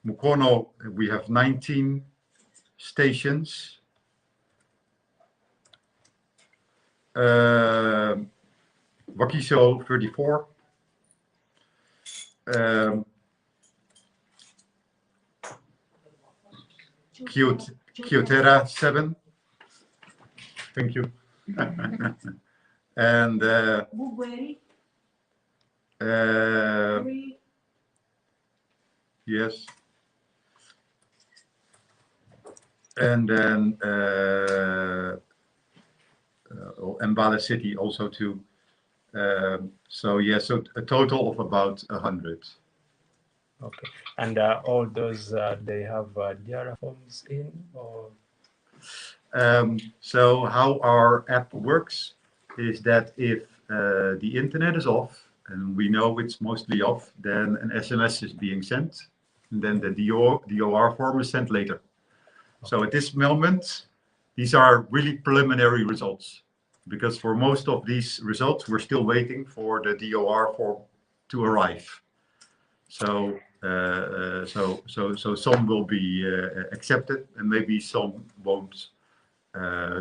Mukono, we have 19 stations. Wakiso, 34. Kyotera, 7. Thank you. And yes. And then Mbale City also 2. So yeah, so a total of about 100. Okay, and all those they have DRR forms in, or? So how our app works is that if the internet is off, and we know it's mostly off, then an SMS is being sent, and then the DOR form is sent later. So at this moment, these are really preliminary results, because for most of these results, we're still waiting for the DOR form to arrive. So so some will be accepted, and maybe some won't.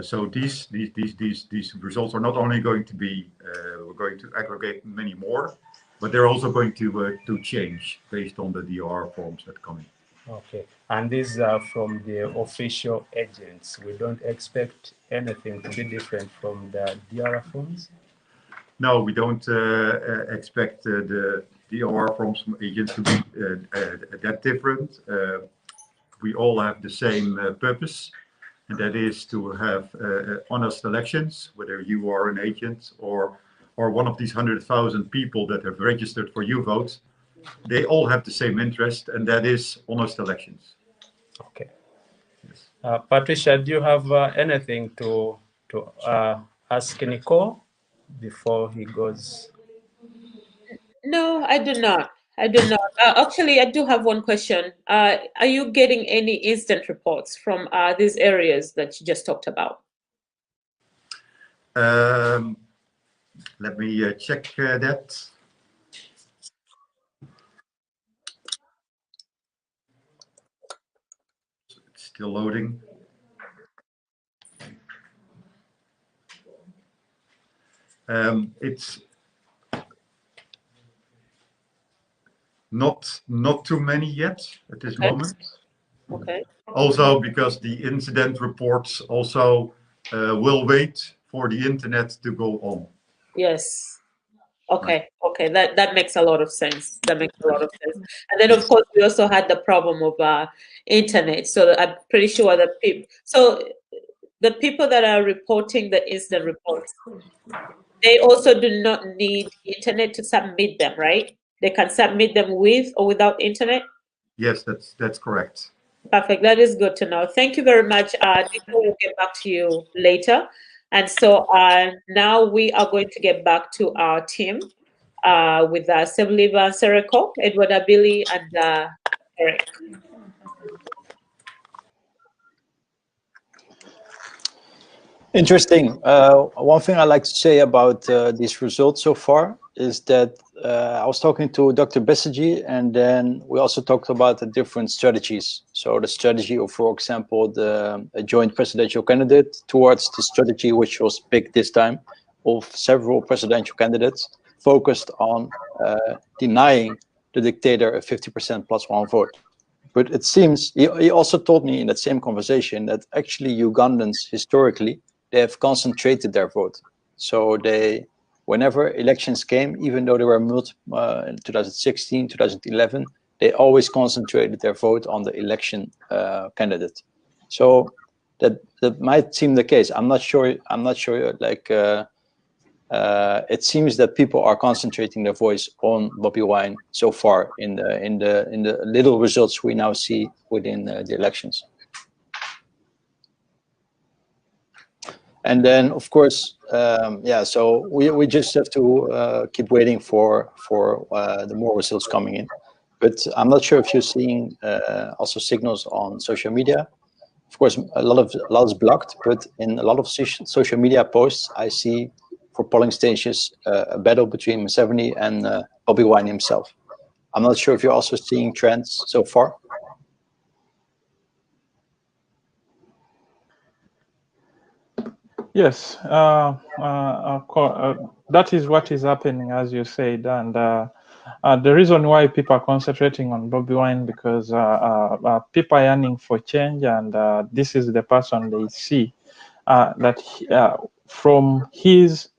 So these results are not only going to be we're going to aggregate many more, but they're also going to change based on the DOR forms that come in. Okay, and these are from the official agents. We don't expect anything to be different from the DRR forms? No, we don't expect the DOR forms from agents to be that different. We all have the same purpose, and that is to have honest elections, whether you are an agent or one of these 100,000 people that have registered for YouVote. They all have the same interest, and that is honest elections. Okay. Yes. Patricia, do you have anything to ask Nicole before he goes? No, I do not. I do not. Actually, I do have one question. Are you getting any instant reports from these areas that you just talked about? Let me check that. It's still loading. It's not too many yet at this moment. Okay. Also, because the incident reports also will wait for the internet to go on. Yes. Okay. Okay. That makes a lot of sense. That makes a lot of sense. And then, of course, we also had the problem of internet. So I'm pretty sure that people. So the people that are reporting the incident reports, they also do not need internet to submit them, right? They can submit them with or without internet? Yes, that's correct. Perfect. That is good to know. Thank you very much. We'll get back to you later. And so now we are going to get back to our team with Sebliva Sereko, Edward Abili, and Eric. Interesting. One thing I like to say about these results so far is that I was talking to Dr. Besigye, and then we also talked about the different strategies. So the strategy of, for example, a joint presidential candidate towards the strategy which was picked this time of several presidential candidates focused on denying the dictator a 50% plus one vote. But it seems, he also told me in that same conversation that actually Ugandans historically, they have concentrated their vote. So they, whenever elections came, even though they were multiple in 2016, 2011, they always concentrated their vote on the election candidate. So that might seem the case. I'm not sure. Like it seems that people are concentrating their voice on Bobiwine so far in the little results we now see within the elections. And then, of course, yeah. So we just have to keep waiting for the more results coming in. But I'm not sure if you're seeing also signals on social media. Of course, a lot is blocked, but in a lot of social media posts, I see for polling stations a battle between Museveni and Bobiwine himself. I'm not sure if you're also seeing trends so far. Yes, that is what is happening, as you said, and the reason why people are concentrating on Bobiwine because people are yearning for change, and this is the person they see that from his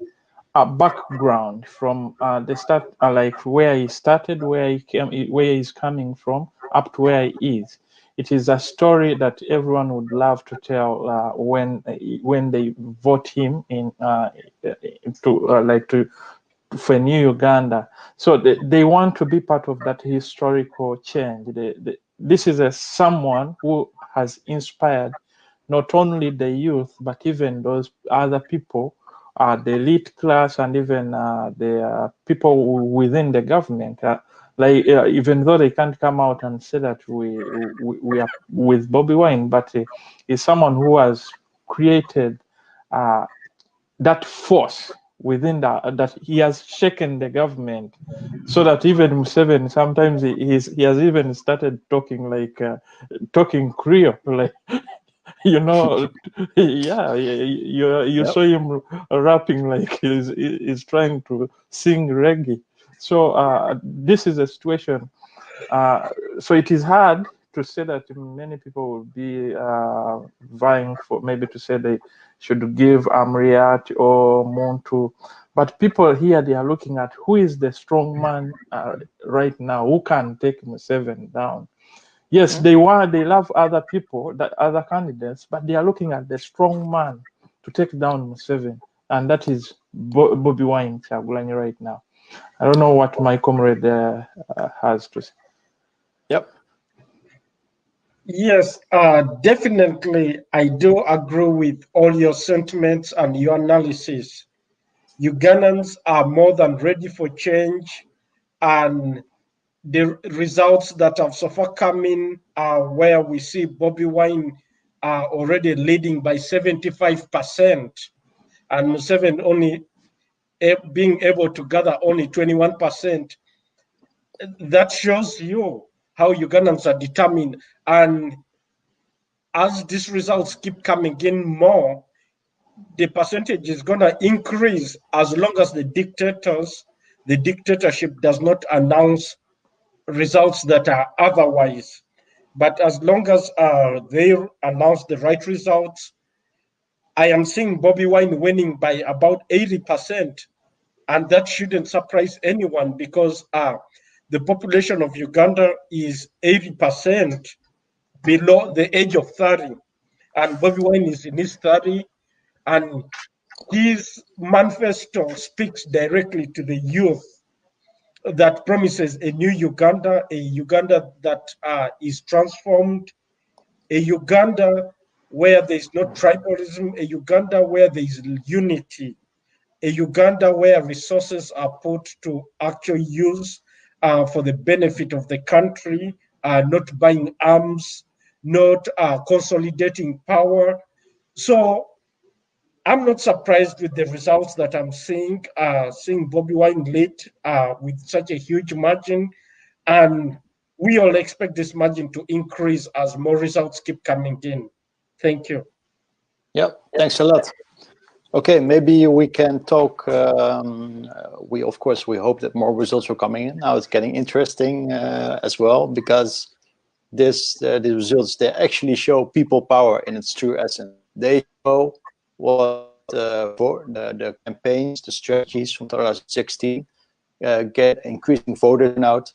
background, from the start, like where he started, where he came, where he's coming from, up to where he is. It is a story that everyone would love to tell when they vote him in for New Uganda. So they want to be part of that historical change. This is someone who has inspired not only the youth, but even those other people, the elite class, and even the people within the government. Even though they can't come out and say that we are with Bobiwine, but is someone who has created that force within that he has shaken the government, so that even Museveni sometimes he has even started talking Creole, like yeah, you saw him rapping like he's trying to sing reggae. So this is a situation. So it is hard to say that many people will be vying for, maybe to say they should give Amriat or Muntu, but people here, they are looking at who is the strong man right now, who can take Museveni down. Yes, they love other people, other candidates, but they are looking at the strong man to take down Museveni, and that is Bobiwine Kyagulanyi right now. I don't know what my comrade has to say. Yep. Yes, definitely. I do agree with all your sentiments and your analysis. Ugandans are more than ready for change, and the results that have so far come in are where we see Bobiwine already leading by 75%, and Museveni only being able to gather only 21%. That shows you how Ugandans are determined. And as these results keep coming in more, the percentage is going to increase as long as the dictatorship does not announce results that are otherwise. But as long as they announce the right results, I am seeing Bobiwine winning by about 80%. And that shouldn't surprise anyone because the population of Uganda is 80% below the age of 30. And Bobiwine is in his 30, and his manifesto speaks directly to the youth that promises a new Uganda, a Uganda that is transformed, a Uganda where there's no tribalism, a Uganda where there's unity, a Uganda where resources are put to actual use for the benefit of the country, not buying arms, not consolidating power. So I'm not surprised with the results that I'm seeing Bobiwine lead with such a huge margin. And we all expect this margin to increase as more results keep coming in. Thank you. Yep, thanks a lot. Okay, maybe we can talk. We hope that more results are coming in. Now it's getting interesting as well, because the results, they actually show people power in its true essence. They show what for the campaigns, the strategies from 2016 get increasing voter turnout,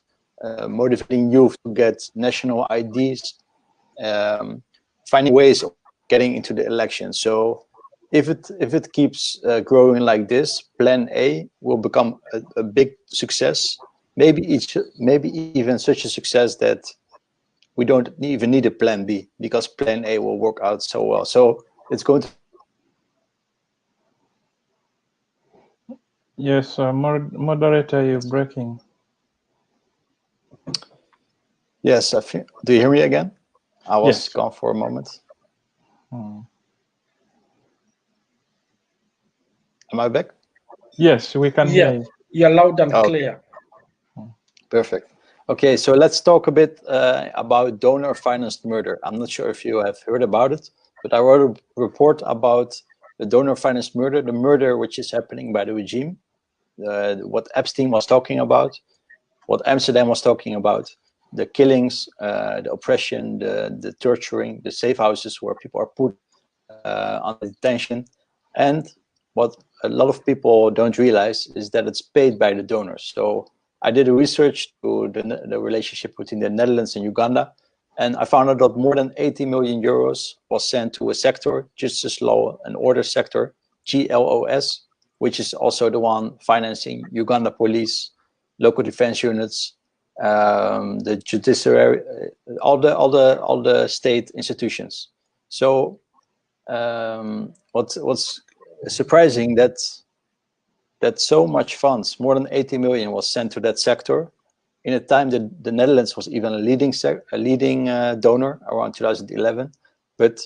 motivating youth to get national IDs, finding ways of getting into the election. So if it keeps growing like this, Plan A will become a big success. Maybe even such a success that we don't even need a Plan B, because Plan A will work out so well. So it's going to. Yes, moderator, you're breaking. Yes, I think. Do you hear me again? I was Yes. gone for a moment. Hmm. Am I back? Yes, we can hear you. You're loud and clear. Perfect. Okay, so let's talk a bit about donor-financed murder. I'm not sure if you have heard about it, but I wrote a report about the donor financed murder, the murder which is happening by the regime, what Epstein was talking about, what Amsterdam was talking about, the killings, the oppression, the torturing, the safe houses where people are put under detention. And what a lot of people don't realize is that it's paid by the donors. So I did a research to the relationship between the Netherlands and Uganda, and I found out that more than 80 million euros was sent to a sector, Justice, Law and Order sector, GLOS, which is also the one financing Uganda police, local defense units, the judiciary, all the state institutions. So what's surprising that so much funds, more than 80 million, was sent to that sector in a time that the Netherlands was even a leading donor around 2011. But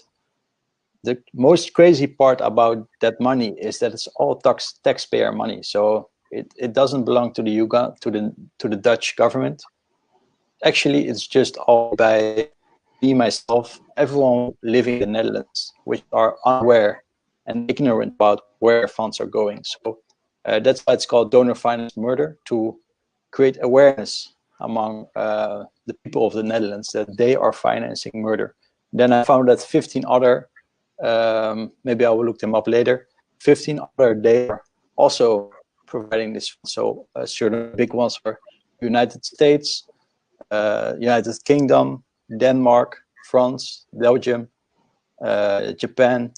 the most crazy part about that money is that it's all taxpayer money. So it doesn't belong to the Dutch government. Actually, it's just all by me, myself, everyone living in the Netherlands, which are unaware and ignorant about where funds are going. So that's why it's called donor financed murder, to create awareness among the people of the Netherlands that they are financing murder. Then I found that 15 other, maybe I will look them up later, 15 other, they are also providing this. So certain big ones are United States, United Kingdom, Denmark, France, Belgium, Japan,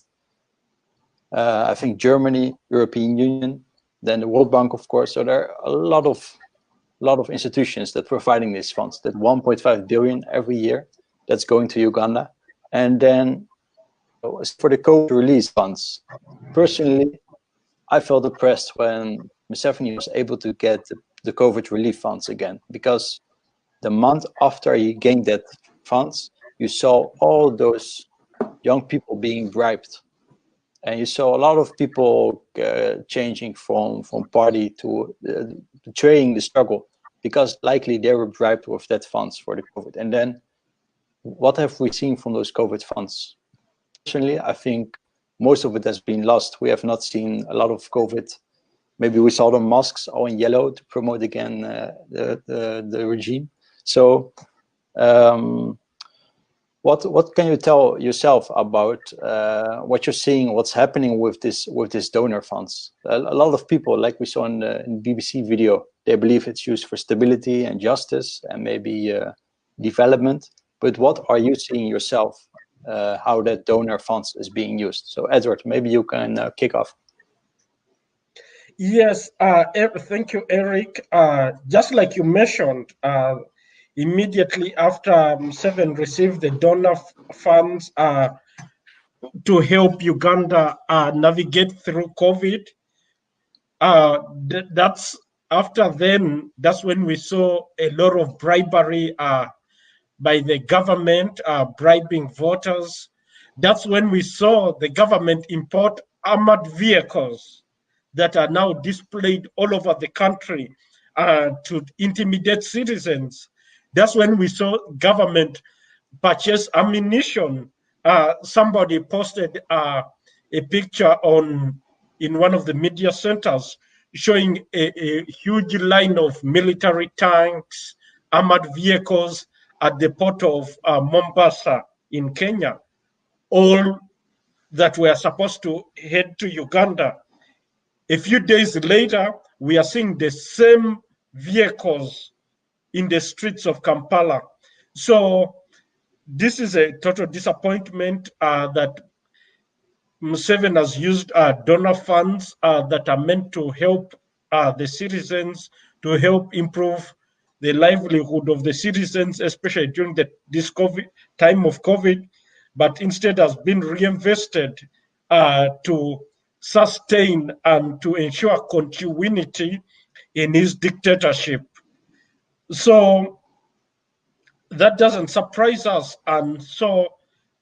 I think Germany, European Union, then the World Bank, of course. So there are a lot of institutions that are providing these funds, that 1.5 billion every year that's going to Uganda. And then for the COVID release funds, personally, I felt depressed when Museveni was able to get the COVID relief funds again, because the month after he gained that funds, you saw all those young people being bribed. And you saw a lot of people changing from party to betraying the struggle, because likely they were bribed with that funds for the COVID. And then what have we seen from those COVID funds? Personally, I think most of it has been lost. We have not seen a lot of COVID. Maybe we saw the masks all in yellow to promote again the regime. So what can you tell yourself about what you're seeing, what's happening with this donor funds? A lot of people, like we saw in the BBC video, they believe it's used for stability and justice and maybe development. But what are you seeing yourself, how that donor funds is being used? So Edward, maybe you can kick off. Yes, thank you, Eric. Just like you mentioned, immediately after Museveni received the donor funds to help Uganda navigate through COVID, that's after then, that's when we saw a lot of bribery by the government, bribing voters. That's when we saw the government import armored vehicles that are now displayed all over the country to intimidate citizens. That's when we saw government purchase ammunition. Somebody posted a picture in one of the media centers showing a huge line of military tanks, armored vehicles at the port of Mombasa in Kenya, all that were supposed to head to Uganda. A few days later, we are seeing the same vehicles in the streets of Kampala. So this is a total disappointment that Museveni has used donor funds that are meant to help the citizens, to help improve the livelihood of the citizens, especially during this COVID time of COVID, but instead has been reinvested to sustain and to ensure continuity in his dictatorship. So that doesn't surprise us. And so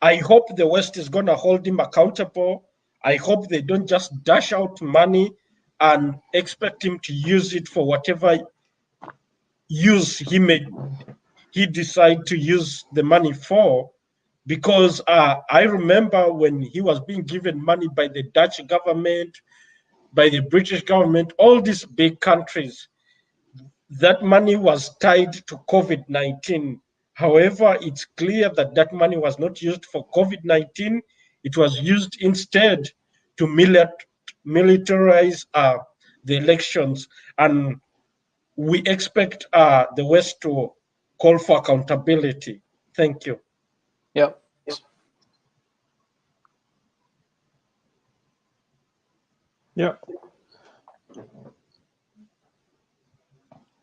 I hope the West is going to hold him accountable. I hope they don't just dash out money and expect him to use it for whatever use he decide to use the money for. because I remember when he was being given money by the Dutch government, by the British government, all these big countries, that money was tied to COVID-19. However, it's clear that that money was not used for COVID-19. It was used instead to militarize the elections. And we expect the West to call for accountability. Thank you. Yeah. Yeah.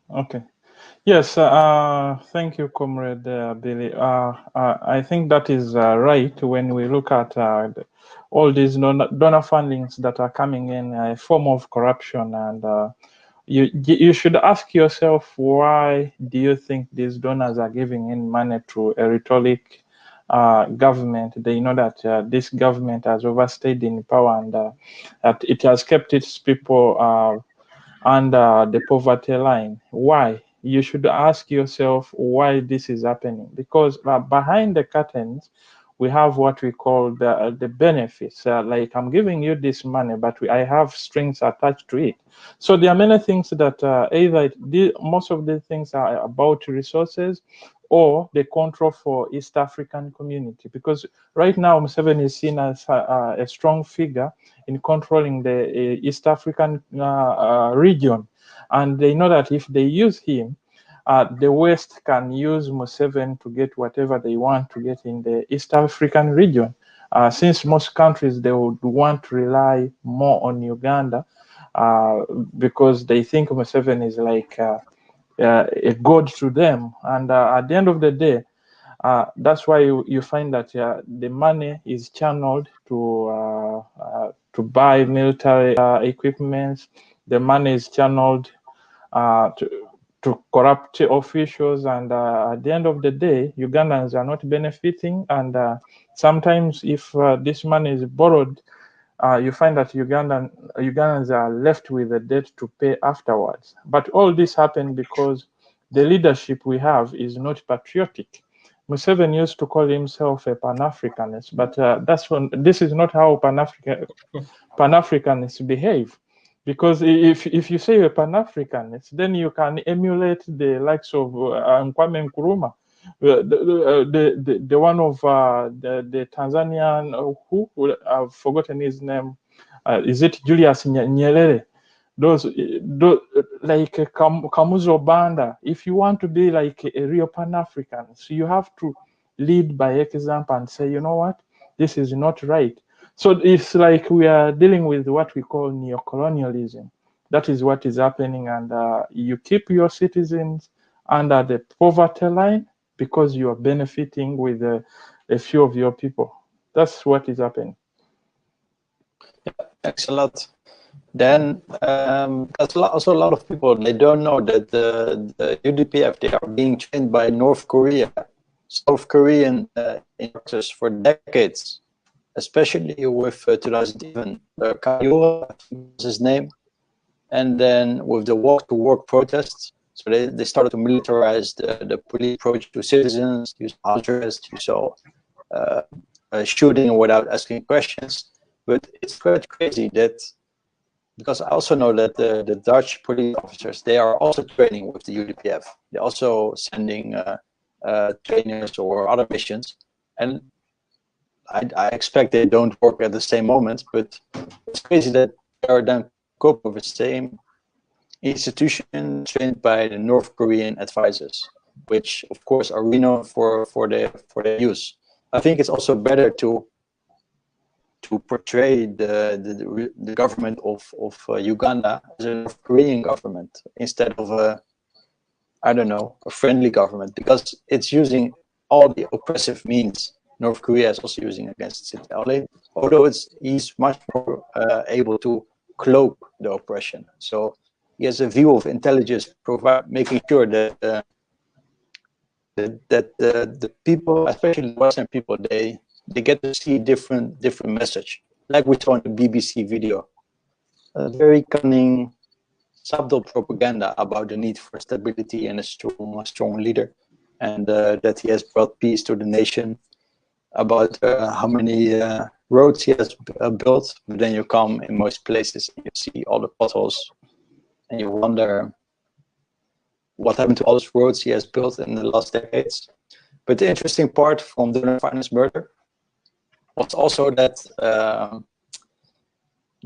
Okay. Yes. Thank you, Comrade Billy. I think that is right when we look at all these donor fundings that are coming in a form of corruption, and you should ask yourself, why do you think these donors are giving in money to a rhetoric government? They know that this government has overstayed in power, and that it has kept its people under the poverty line. Why? You should ask yourself why this is happening, because behind the curtains we have what we call the benefits. Like, I'm giving you this money, but I have strings attached to it. So there are many things that either most of the things are about resources, or the control for East African community, because right now Museveni is seen as a strong figure in controlling the East African region, and they know that if they use him, the West can use Museveni to get whatever they want to get in the East African region. Since most countries, they would want to rely more on Uganda because they think Museveni is like a god to them. And at the end of the day, that's why you find that the money is channeled to buy military equipment. The money is channeled to corrupt officials, and at the end of the day, Ugandans are not benefiting. And sometimes, if this money is borrowed, you find that Ugandans are left with a debt to pay afterwards. But all this happened because the leadership we have is not patriotic. Museveni used to call himself a Pan-Africanist, but this is not how Pan-Africanists behave. Because if you say you're Pan-Africanist, then you can emulate the likes of Kwame Nkrumah, the one of the Tanzanian, who I've forgotten his name. Is it Julius Nyerere? Those like Kamuzo Banda. If you want to be like a real Pan-African, so you have to lead by example and say, you know what, this is not right. So it's like we are dealing with what we call neocolonialism. That is what is happening, and you keep your citizens under the poverty line because you are benefiting with a few of your people. That's what is happening. Yeah, thanks a lot. Then there's also a lot of people, they don't know that the UDPF, they are being trained by North Korea, South Korean instructors for decades, especially with 2011, Kayura was his name, and then with the walk-to-work protests. So they started to militarize the police approach to citizens, use house arrest, use shooting without asking questions. But it's quite crazy that, because I also know that the Dutch police officers, they are also training with the UDPF. They're also sending trainers or other missions. And I expect they don't work at the same moment, but it's crazy that they are then coping with the same institution trained by the North Korean advisors, which of course are renowned for their use. I think it's also better to portray the government of Uganda as a North Korean government instead of a friendly government, because it's using all the oppressive means North Korea is also using against it. Although he's much more able to cloak the oppression. So he has a view of intelligence, making sure that the people, especially Western people, they get to see different message, like we saw in the BBC video. A very cunning, subtle propaganda about the need for stability and a strong leader, and that he has brought peace to the nation. about how many roads he has built, but then you come in most places and you see all the potholes, and you wonder what happened to all those roads he has built in the last decades. But the interesting part from the finance murder was also that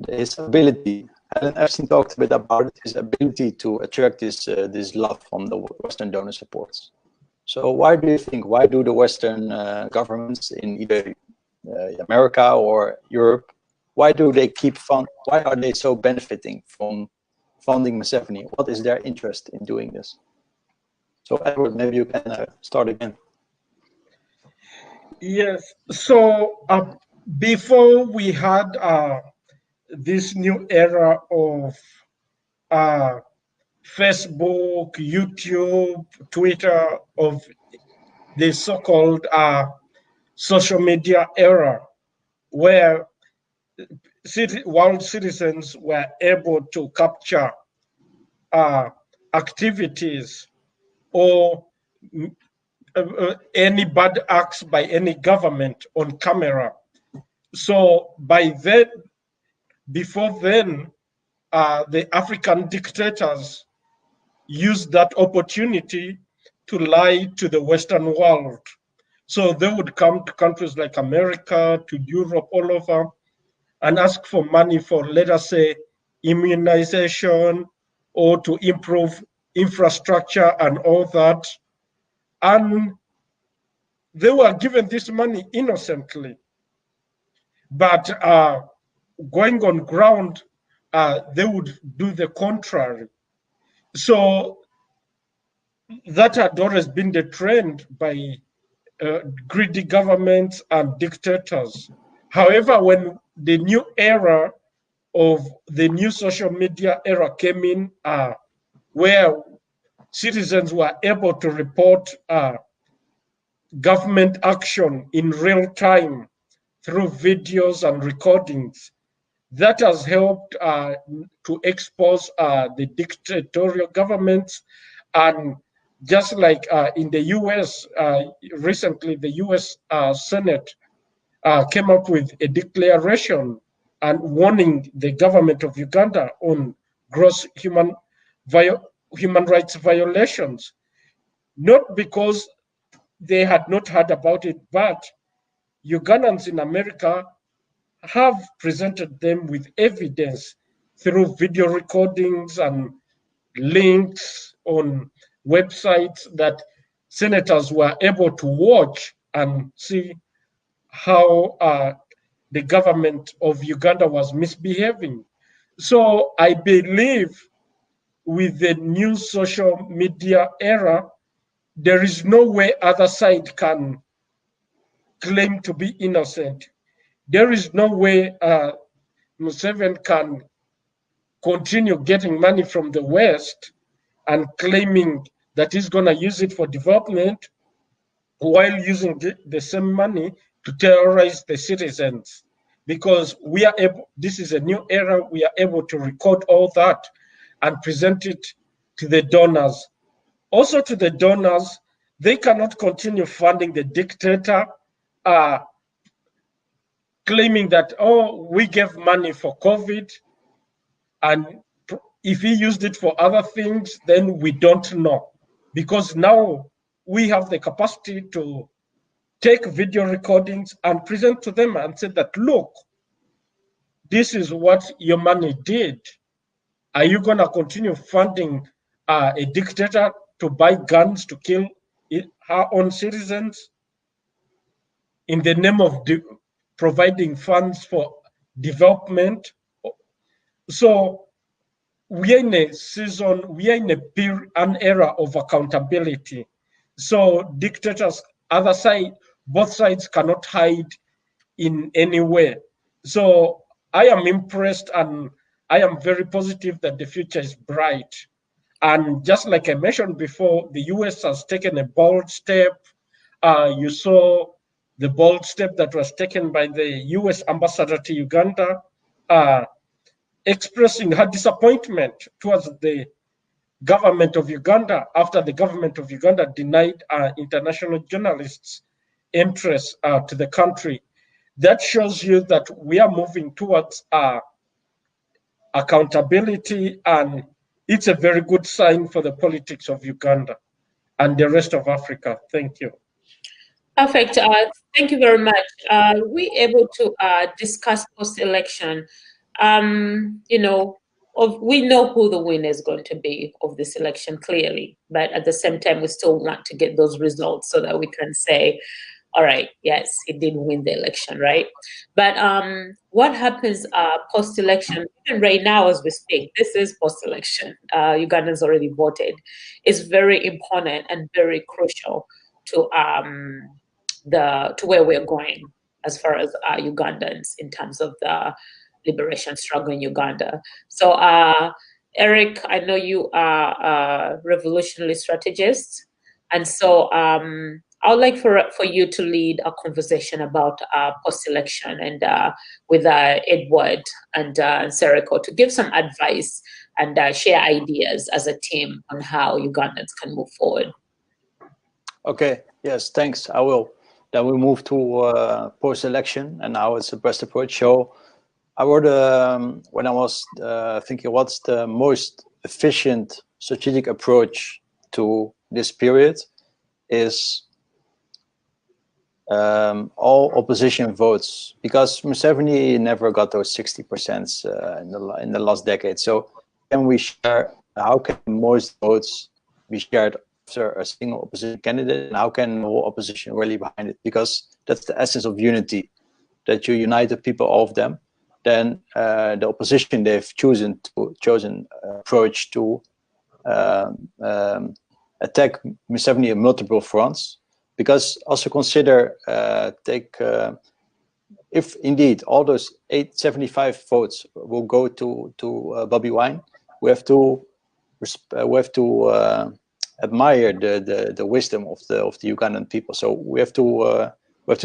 his ability. Alan Epstein talked a bit about it, his ability to attract this love from the Western donor supports. So why do you think? Why do the Western governments in either America or Europe? Why do they keep fund? Why are they so benefiting from funding Museveni? What is their interest in doing this? So Edward, maybe you can start again. Yes. So before we had this new era of Facebook, YouTube, Twitter, of the so-called social media era, where world citizens were able to capture activities or any bad acts by any government on camera. So by then, before then, the African dictators used that opportunity to lie to the Western world. So they would come to countries like America, to Europe, all over, and ask for money for, let us say, immunization or to improve infrastructure and all that. And they were given this money innocently. But going on ground, they would do the contrary. So that had always been the trend by greedy governments and dictators. However, when the new era of the new social media era came in, where citizens were able to report government action in real time through videos and recordings, that has helped to expose the dictatorial governments. And just like in the US, recently the US Senate came up with a declaration and warning the government of Uganda on gross human rights violations, not because they had not heard about it, but Ugandans in America have presented them with evidence through video recordings and links on websites that senators were able to watch and see how the government of Uganda was misbehaving. So I believe with the new social media era, there is no way other side can claim to be innocent. There is no way Museveni can continue getting money from the West and claiming that he's going to use it for development while using the same money to terrorize the citizens. Because we are able, this is a new era, we are able to record all that and present it to the donors. Also to the donors, they cannot continue funding the dictator, claiming that, oh, we gave money for COVID, and if he used it for other things, then we don't know. Because now we have the capacity to take video recordings and present to them and say that, look, this is what your money did. Are you going to continue funding a dictator to buy guns to kill her own citizens in the name of providing funds for development? So we are in a season, we are in an era of accountability. So dictators, other side, both sides cannot hide in any way. So I am impressed and I am very positive that the future is bright. And just like I mentioned before, the US has taken a bold step. You saw the bold step that was taken by the US ambassador to Uganda, expressing her disappointment towards the government of Uganda after the government of Uganda denied international journalists interest to the country. That shows you that we are moving towards accountability, and it's a very good sign for the politics of Uganda and the rest of Africa. Thank you. Perfect. Thank you very much. We able to discuss post-election. You know, we know who the winner is going to be of this election clearly, but at the same time, we still want to get those results so that we can say, all right, yes, he did win the election, right? But what happens post-election, even right now as we speak, this is post-election, Ugandans already voted, is very important and very crucial to where we're going as far as Ugandans in terms of the liberation struggle in Uganda. So Eric, I know you are a revolutionary strategist, and so I would like for you to lead a conversation about post-election and with Edward and Seriko to give some advice and share ideas as a team on how Ugandans can move forward. Okay, yes, thanks, I will. Then we move to post-election and how it's the best approach. So I wrote, when I was thinking what's the most efficient strategic approach to this period is all opposition votes, because Museveni never got those 60% in the last decade. So can we share, how can most votes be shared after a single opposition candidate, and how can the whole opposition rally behind it? Because that's the essence of unity, that you unite the people, all of them. Then the opposition, they've chosen approach to attack Museveni in multiple fronts. Because also consider, if indeed all those 875 votes will go to Bobiwine, we have to admire the wisdom of the Ugandan people. So we have to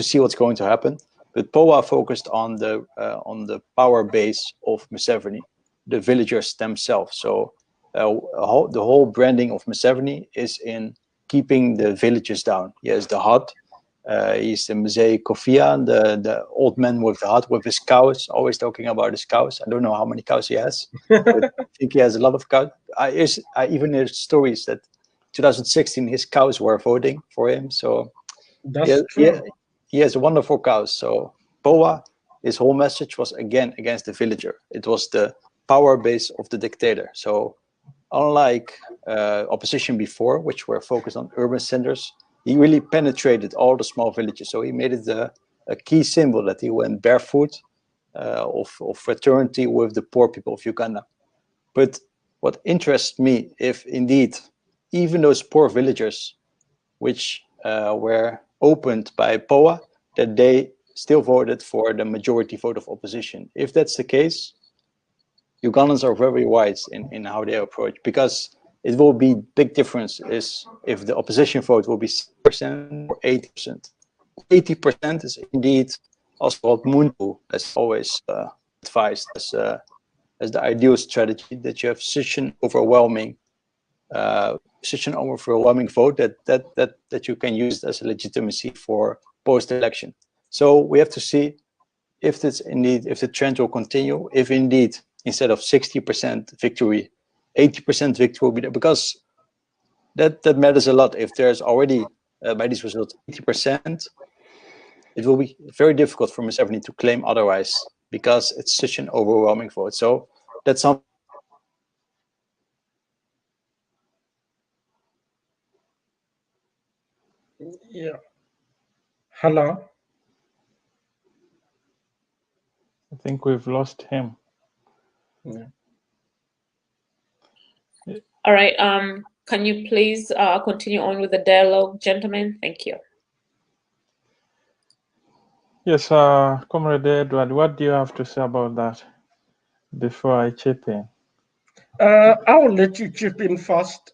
see what's going to happen. But POA focused on the power base of Museveni, the villagers themselves. So the whole branding of Museveni is in keeping the villages down. He has the hut. He's the Mzee Kofia, the old man with the hut with his cows, always talking about his cows. I don't know how many cows he has, but I think he has a lot of cows. I even heard stories that 2016 his cows were voting for him. So that's true. He has wonderful cows. So POA, his whole message was again against the villager. It was the power base of the dictator. So unlike opposition before, which were focused on urban centers, he really penetrated all the small villages. So he made it a key symbol that he went barefoot of fraternity with the poor people of Uganda. But what interests me, if indeed even those poor villagers, which were opened by POA, that they still voted for the majority vote of opposition. If that's the case, Ugandans are very wise in how they approach, because it will be big difference is if the opposition vote will be 6% or 80%. 80% is indeed also what Muntu has always advised as the ideal strategy, that you have such an overwhelming vote that you can use as a legitimacy for post-election. So we have to see if the trend will continue, if indeed instead of 60% victory, 80% victory will be there, because that matters a lot. If there's already by these results 80%, it will be very difficult for Museveni to claim otherwise, because it's such an overwhelming vote. So that's something. Yeah. Hello. I think we've lost him. Yeah. All right. Can you please continue on with the dialogue, gentlemen? Thank you. Yes, Comrade Edward, what do you have to say about that before I chip in? I will let you chip in first.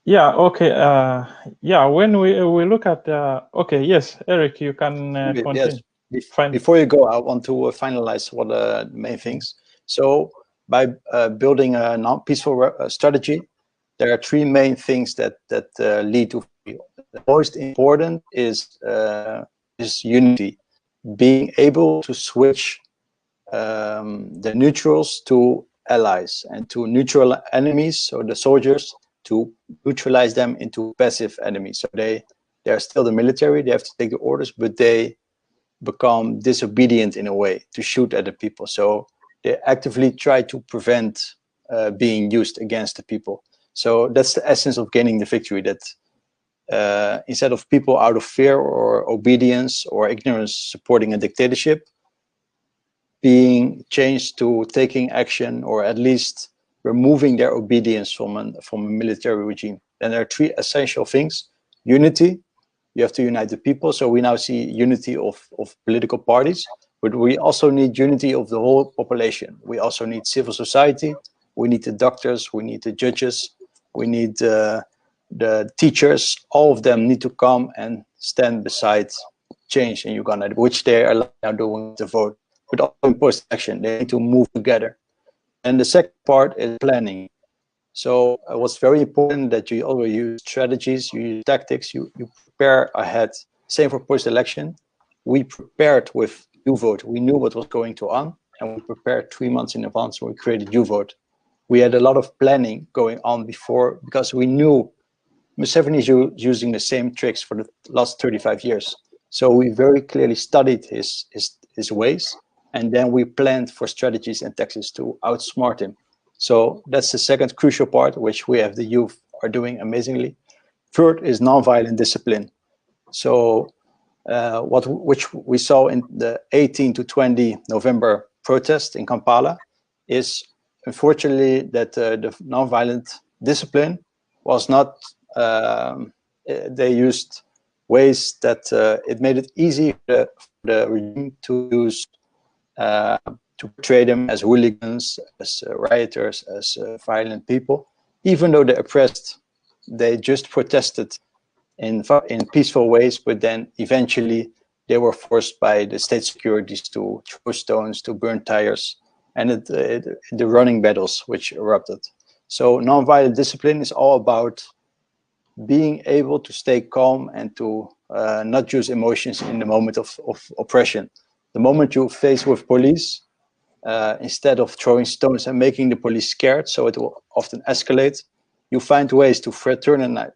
Yeah, okay. Yeah, when we look at, okay, yes, Eric, you can continue. Yes. Before you go, I want to finalize what the main things. So by building a non-peaceful strategy, there are three main things that lead to The most important is unity, being able to switch the neutrals to allies and to neutral enemies, so the soldiers, to neutralize them into passive enemies. So they are still the military, they have to take the orders, but they become disobedient in a way to shoot at the people. So they actively try to prevent being used against the people. So that's the essence of gaining the victory, that instead of people out of fear or obedience or ignorance supporting a dictatorship, being changed to taking action, or at least removing their obedience from a military regime. And there are three essential things. Unity, you have to unite the people. So we now see unity of political parties, but we also need unity of the whole population. We also need civil society, we need the doctors, we need the judges, we need the teachers. All of them need to come and stand beside change in Uganda, which they are now doing with the vote. But also in post-election, they need to move together. And the second part is planning. So what's very important that you always use strategies, you use tactics, you prepare ahead. Same for post-election. We prepared with U-Vote. We knew what was going on, and we prepared 3 months in advance when we created U-Vote. We had a lot of planning going on before, because we knew Museveni is using the same tricks for the last 35 years. So we very clearly studied his ways, and then we planned for strategies and tactics to outsmart him. So that's the second crucial part, which we have the youth are doing amazingly. Third is nonviolent discipline. So which we saw in the 18 to 20 November protest in Kampala is, unfortunately, that the nonviolent discipline was not, they used ways that it made it easy for the regime to use, to portray them as hooligans, as rioters, as violent people. Even though they oppressed, they just protested in peaceful ways, but then eventually they were forced by the state securities to throw stones, to burn tires, and the running battles which erupted. So nonviolent discipline is all about being able to stay calm and to not use emotions in the moment of oppression. The moment you face with police, instead of throwing stones and making the police scared, so it will often escalate, you find ways to fraternize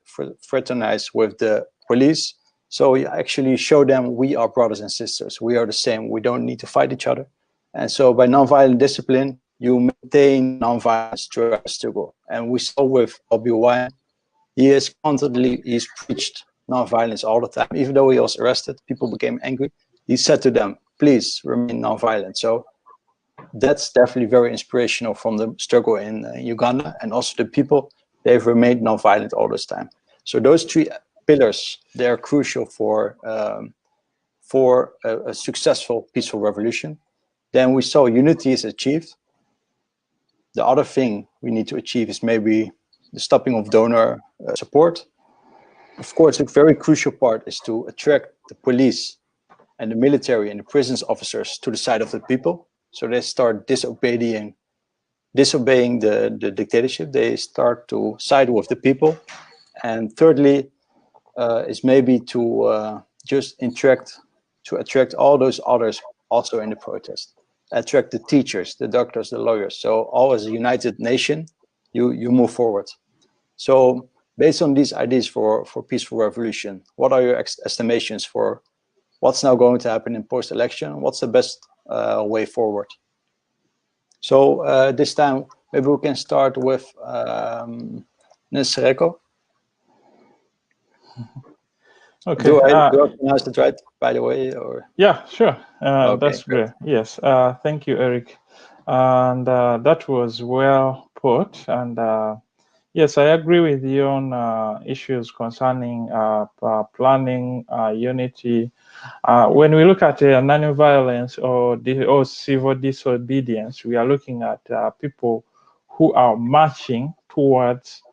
with the police. So you actually show them we are brothers and sisters. We are the same. We don't need to fight each other. And so by nonviolent discipline, you maintain nonviolence throughout the struggle. And we saw with Bobiwine, he's preached nonviolence all the time. Even though he was arrested, people became angry. He said to them, please remain nonviolent. So that's definitely very inspirational from the struggle in Uganda, and also the people, they've remained nonviolent all this time. So those three pillars, they are crucial for a successful peaceful revolution. Then we saw unity is achieved. The other thing we need to achieve is maybe the stopping of donor support. Of course, a very crucial part is to attract the police and the military and the prisons officers to the side of the people. So they start disobeying the dictatorship. They start to side with the people. And thirdly, is maybe to just attract all those others also in the protest. Attract the teachers, the doctors, the lawyers. So all as a united nation, you move forward. So based on these ideas for peaceful revolution, what are your estimations for what's now going to happen in post-election? What's the best way forward? So this time, maybe we can start with Nesreko. Okay. Do I pronounce it right, by the way? Or yeah, sure. Okay, that's great. Yes. Thank you, Eric. And that was well put. And yes, I agree with you on issues concerning planning, unity. When we look at non-violence or civil disobedience, we are looking at people who are marching towards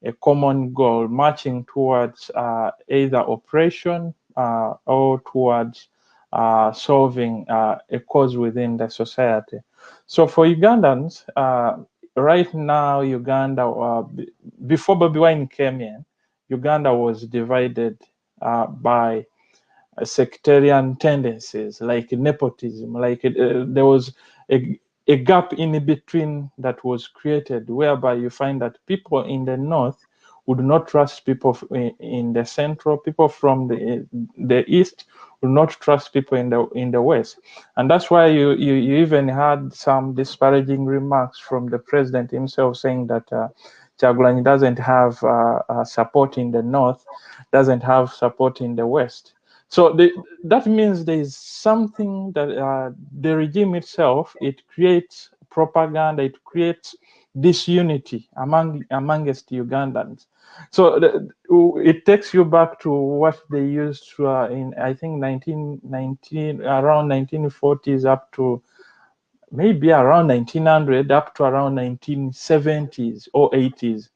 a common goal, marching towards either oppression or towards solving a cause within the society. So for Ugandans, right now, Uganda, before Bobiwine came in, Uganda was divided by sectarian tendencies like nepotism, like there was a gap in between that was created, whereby you find that people in the north would not trust people in the central, people from the east would not trust people in the west. And that's why you even had some disparaging remarks from the president himself, saying that Kyagulanyi doesn't have support in the north, doesn't have support in the west. So that means there is something that the regime itself, it creates propaganda, it creates disunity amongst Ugandans. So it takes you back to what they used to, in, I think, 1919, around 1940s up to maybe around 1900 up to around 1970s or 80s.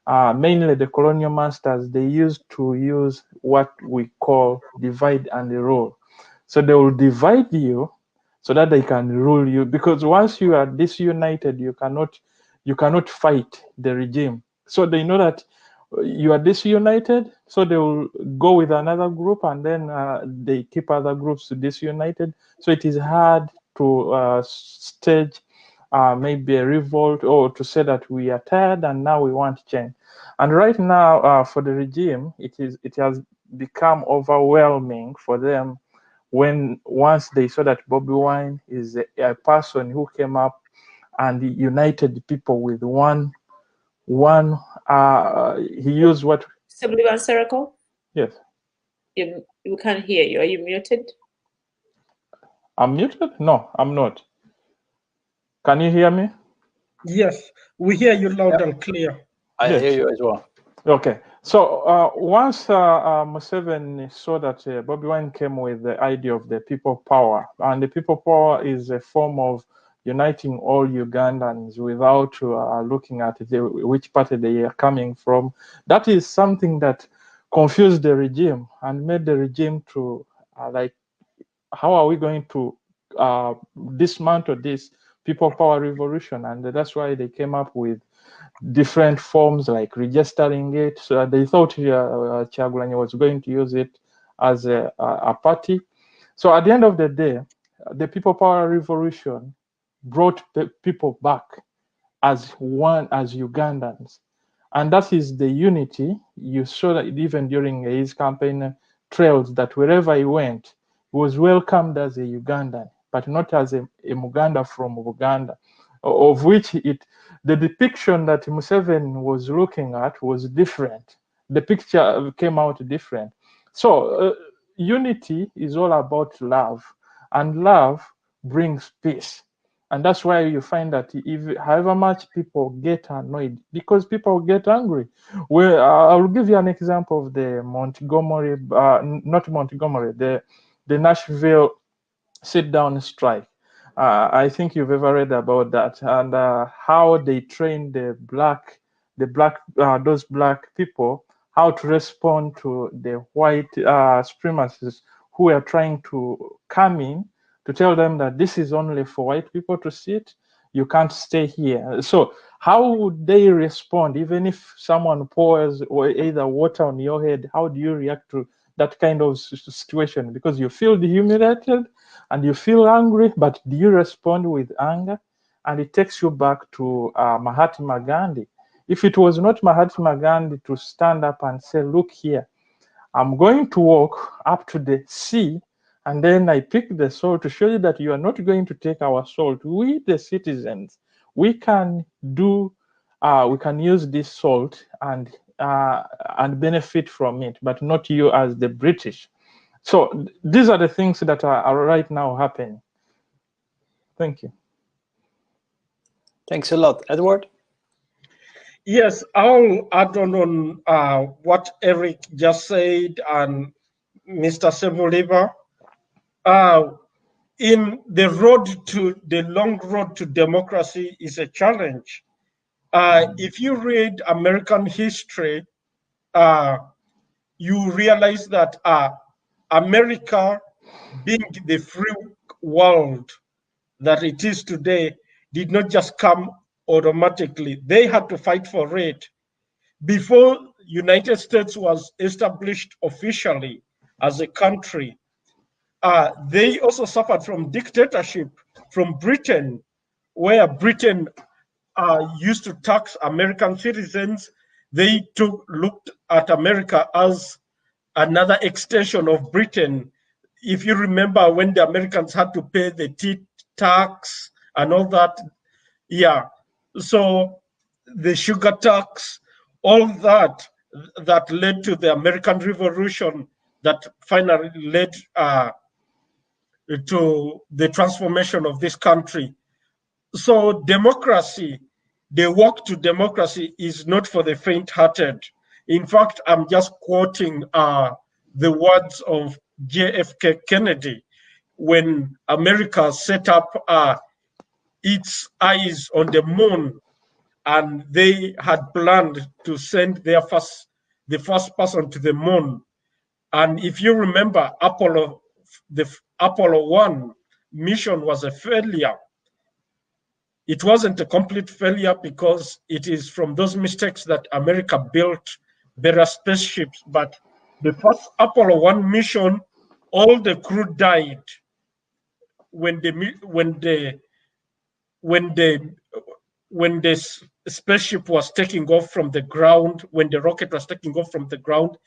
Mainly the colonial masters, they used to use what we call divide and rule. So they will divide you so that they can rule you, because once you are disunited, you cannot fight the regime. So they know that you are disunited, so they will go with another group, and then they keep other groups disunited. So it is hard to stage maybe a revolt, or to say that we are tired and now we want change. And right now, for the regime, it has become overwhelming for them once they saw that Bobiwine is a person who came up and united people with one. He used what? Bobiwine circle. Yes. We can't hear you. Are you muted? I'm muted? No, I'm not. Can you hear me? Yes, we hear you loud and clear. I hear you as well. Okay. So once Museveni saw that Bobiwine came with the idea of the people power, and the people power is a form of uniting all Ugandans without looking at which party they are coming from. That is something that confused the regime and made the regime to like, how are we going to dismantle this people power revolution? And that's why they came up with different forms like registering it. So they thought Kyagulanyi was going to use it as a party. So at the end of the day, the people power revolution brought people back as one, as Ugandans. And that is the unity. You saw that even during his campaign trails, that wherever he went, he was welcomed as a Ugandan, but not as a Muganda from Uganda, of which the depiction that Museveni was looking at was different. The picture came out different. So unity is all about love, and love brings peace. And that's why you find that however much people get annoyed, because people get angry. Well, I'll give you an example of the Montgomery, not Montgomery, the Nashville sit-down strike. I think you've ever read about that, and how they train those black people how to respond to the white supremacists who are trying to come in to tell them that this is only for white people to sit. You can't stay here. So how would they respond? Even if someone pours either water on your head, how do you react to that kind of situation? Because you feel humiliated and you feel angry, but do you respond with anger? And it takes you back to Mahatma Gandhi. If it was not Mahatma Gandhi to stand up and say, look here, I'm going to walk up to the sea, and then I pick the salt to show you that you are not going to take our salt. We, the citizens, we can use this salt and benefit from it, but not you as the British. So these are the things that are right now happening. Thank you. Thanks a lot. Edward? Yes, I'll add on what Eric just said and Mr. Seboliva. In the long road to democracy is a challenge. If you read American history, you realize that America, being the free world that it is today, did not just come automatically. They had to fight for it. Before United States was established officially as a country, they also suffered from dictatorship from Britain, where Britain used to tax American citizens. They looked at America as another extension of Britain. If you remember when the Americans had to pay the tea tax and all that, yeah. So the sugar tax, all that led to the American Revolution, that finally led to the transformation of this country. So democracy, the walk to democracy is not for the faint-hearted. In fact, I'm just quoting the words of JFK Kennedy when America set up its eyes on the moon, and they had planned to send the first person to the moon. And if you remember, the Apollo 1 mission was a failure. It wasn't a complete failure because it is from those mistakes that America built better spaceships. But the first Apollo 1 mission, all the crew died when the spaceship was taking off from the ground, when the rocket was taking off from the ground.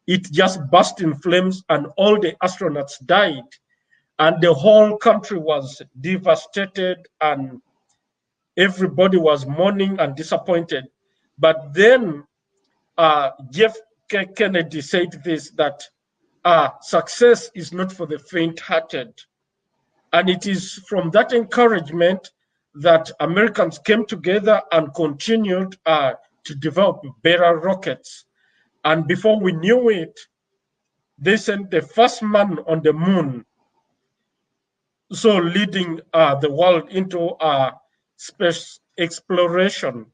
It just burst in flames and all the astronauts died. And the whole country was devastated and everybody was mourning and disappointed. But then JFK Kennedy said this, that success is not for the faint-hearted. And it is from that encouragement that Americans came together and continued to develop better rockets. And before we knew it, they sent the first man on the moon, so leading the world into space exploration.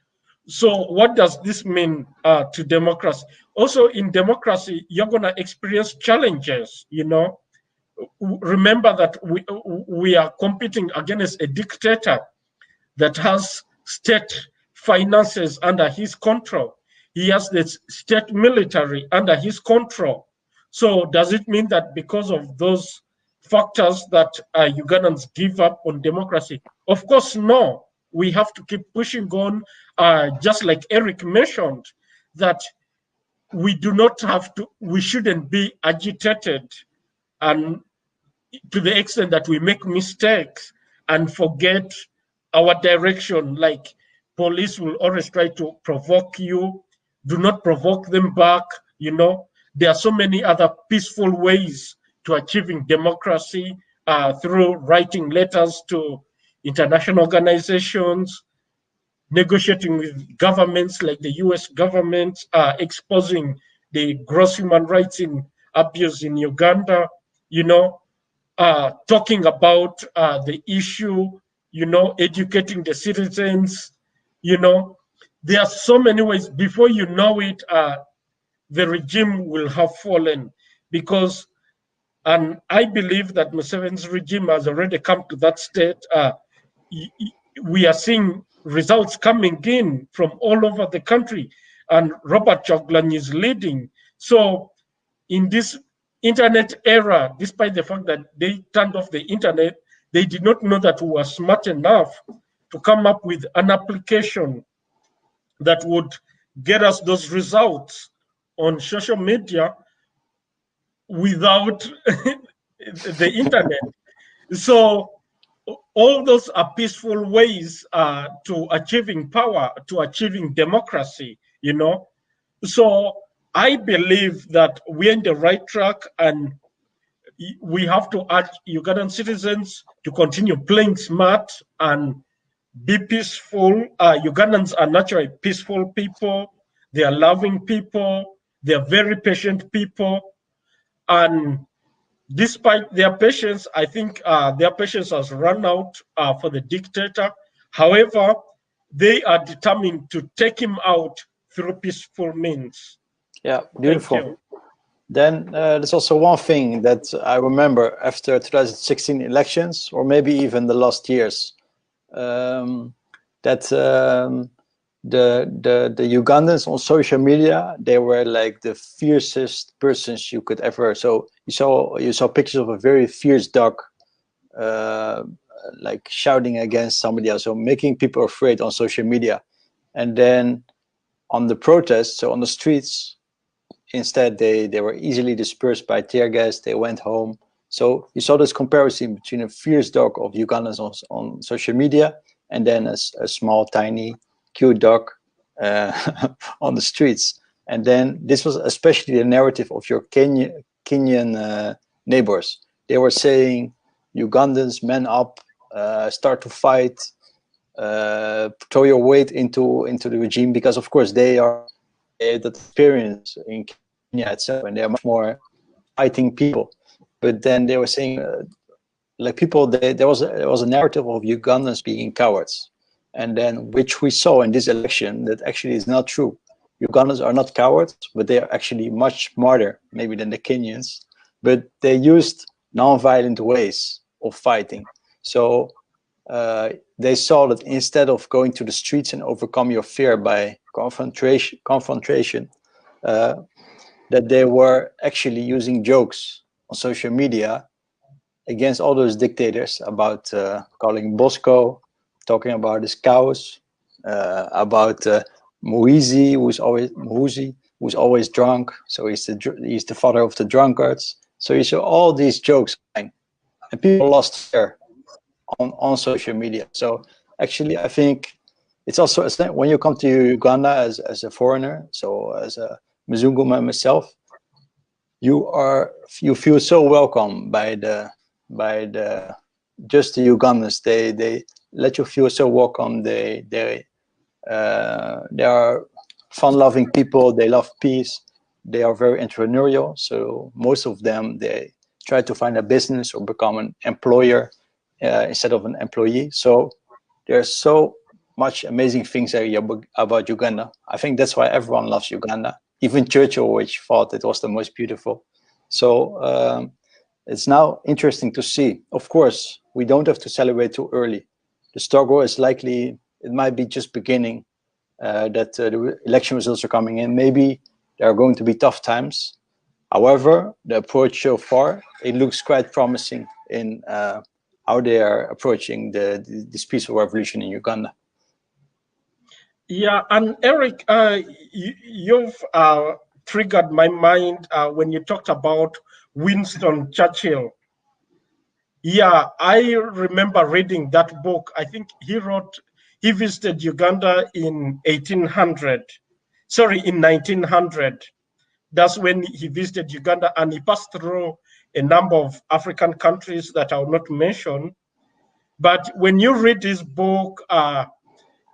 So what does this mean to democracy? Also in democracy, you're gonna experience challenges, you know. Remember that we are competing against a dictator that has state finances under his control. He has the state military under his control. So does it mean that because of those factors that Ugandans give up on democracy? Of course, no. We have to keep pushing on, just like Eric mentioned, that we do not have to, we shouldn't be agitated and to the extent that we make mistakes and forget our direction. Like police will always try to provoke you. Do not provoke them back. You know, there are so many other peaceful ways to achieving democracy through writing letters to international organizations, negotiating with governments like the US government, exposing the gross human rights abuse in Uganda, you know, talking about the issue, you know, educating the citizens, you know. There are so many ways. Before you know it, the regime will have fallen because, and I believe that Museveni's regime has already come to that state. We are seeing results coming in from all over the country, and Robert Chagulanyi is leading. So in this internet era, despite the fact that they turned off the internet, they did not know that we were smart enough to come up with an application that would get us those results on social media without the internet. So all those are peaceful ways to achieving power, to achieving democracy, you know. So I believe that we're in the right track, and we have to urge Ugandan citizens to continue playing smart and be peaceful. Ugandans are naturally peaceful people. They are loving people. They are very patient people. And despite their patience, I think their patience has run out for the dictator. However, they are determined to take him out through peaceful means. Yeah, beautiful. Then there's also one thing that I remember after 2016 elections, or maybe even the last years, that the Ugandans on social media, they were like the fiercest persons you could ever. So you saw pictures of a very fierce dog, like shouting against somebody else, so making people afraid on social media. And then on the protests, so on the streets, instead they were easily dispersed by tear gas. They went home. So you saw this comparison between a fierce dog of Ugandans on social media and then a small, tiny, cute dog on the streets. And then this was especially the narrative of your Kenyan neighbors. They were saying, Ugandans, man up, start to fight, throw your weight into the regime, because of course they had that experience in Kenya itself, and they are much more fighting people. But then they were saying, like people, there was a narrative of Ugandans being cowards, and then which we saw in this election that actually is not true. Ugandans are not cowards, but they are actually much smarter maybe than the Kenyans. But they used non-violent ways of fighting. So they saw that instead of going to the streets and overcome your fear by confrontation, that they were actually using jokes on social media against all those dictators about calling Bosco, talking about his cows, about Muizi, who's always drunk. So he's the father of the drunkards. So you saw all these jokes, and people lost fear on social media. So actually, I think it's also when you come to Uganda as a foreigner, so as a Mzungu myself, you feel so welcome by the Ugandans. They let you feel so welcome. They are fun-loving people. They love peace. They are very entrepreneurial. So most of them, they try to find a business or become an employer instead of an employee. So there's so much amazing things about Uganda. I think that's why everyone loves Uganda. Even Churchill, which thought it was the most beautiful. So it's now interesting to see. Of course, we don't have to celebrate too early. The struggle is likely, it might be just beginning, that the election results are coming in. Maybe there are going to be tough times. However, the approach so far, it looks quite promising in how they are approaching this peaceful revolution in Uganda. Yeah, and Eric, you've triggered my mind when you talked about Winston Churchill. Yeah, I remember reading that book. I think he visited Uganda in 1900. That's when he visited Uganda, and he passed through a number of African countries that I will not mention. But when you read this book,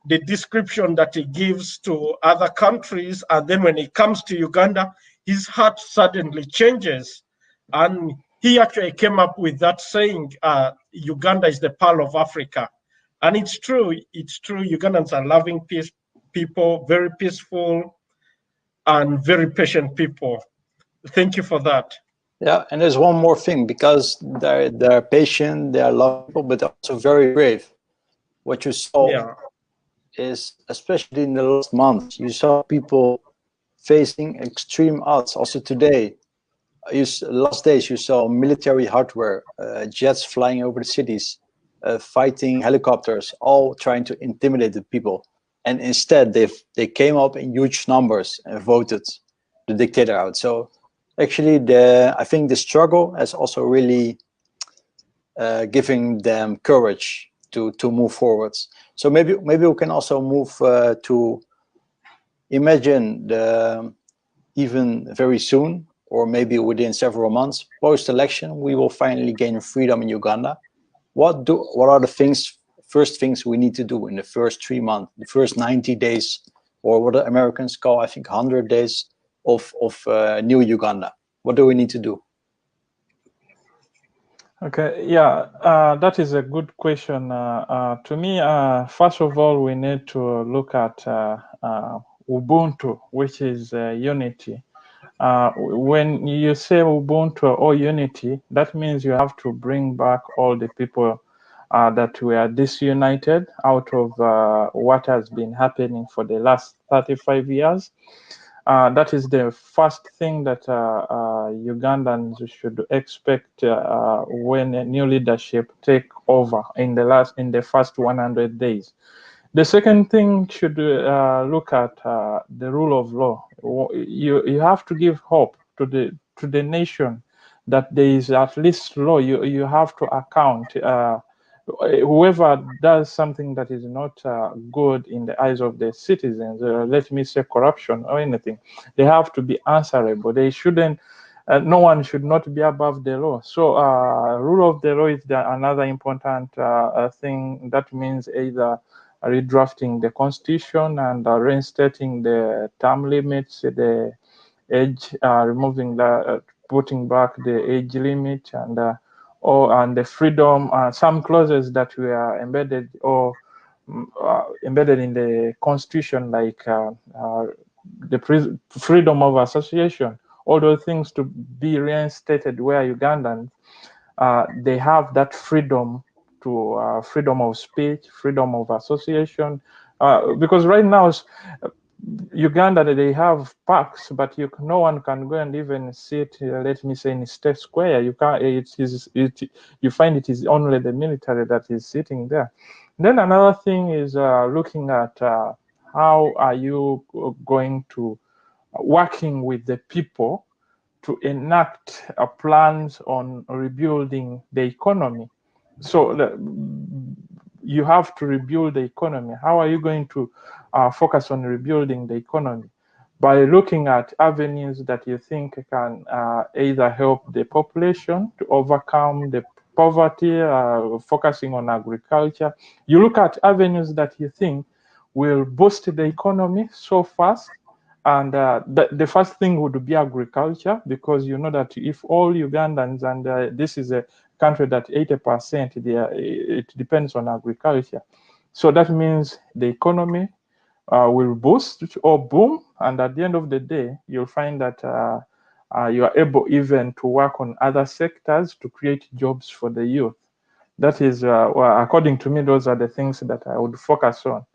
the description that he gives to other countries, and then when he comes to Uganda, his heart suddenly changes. And he actually came up with that saying, Uganda is the pearl of Africa. And it's true. Ugandans are loving people, very peaceful and very patient people. Thank you for that. Yeah, and there's one more thing, because they're patient, they are lovable, but also very brave. What you saw is, especially in the last month, you saw people facing extreme odds. Also today, last days, you saw military hardware, jets flying over the cities, fighting helicopters, all trying to intimidate the people. And instead, they came up in huge numbers and voted the dictator out. So actually, I think the struggle has also really giving them courage to move forwards. So maybe we can also move to imagine even very soon, or maybe within several months post-election, we will finally gain freedom in Uganda. What are the first things we need to do in the first 3 months, the first 90 days, or what the Americans call, I think, 100 days of new Uganda? What do we need to do? Okay, yeah, that is a good question. To me, first of all, we need to look at Ubuntu, which is unity. When you say Ubuntu or unity, that means you have to bring back all the people that we are disunited out of what has been happening for the last 35 years. That is the first thing that Ugandans should expect when a new leadership take over in the first 100 days. The second thing should look at the rule of law. You have to give hope to the nation that there is at least law. You have to account. Whoever does something that is not good in the eyes of the citizens, let me say corruption or anything, they have to be answerable. They shouldn't. No one should not be above the law. So rule of the law is another important thing. That means either redrafting the constitution and reinstating the term limits, the age, removing the, putting back the age limit, and and the freedom, some clauses that were embedded or embedded in the constitution, like the freedom of association, all those things to be reinstated, where Ugandans they have that freedom to freedom of speech, freedom of association, because right now Uganda, they have parks, but no one can go and even sit, let me say, in State Square. You can't. You find it is only the military that is sitting there. Then another thing is looking at how are you going to working with the people to enact plans on rebuilding the economy. So you have to rebuild the economy. How are you going to focus on rebuilding the economy? By looking at avenues that you think can either help the population to overcome the poverty, focusing on agriculture. You look at avenues that you think will boost the economy so fast. And the first thing would be agriculture, because you know that if all Ugandans, and this is a country that 80% it depends on agriculture. So that means the economy will boost or boom, and at the end of the day, you'll find that you are able even to work on other sectors to create jobs for the youth. That is, well, according to me, those are the things that I would focus on.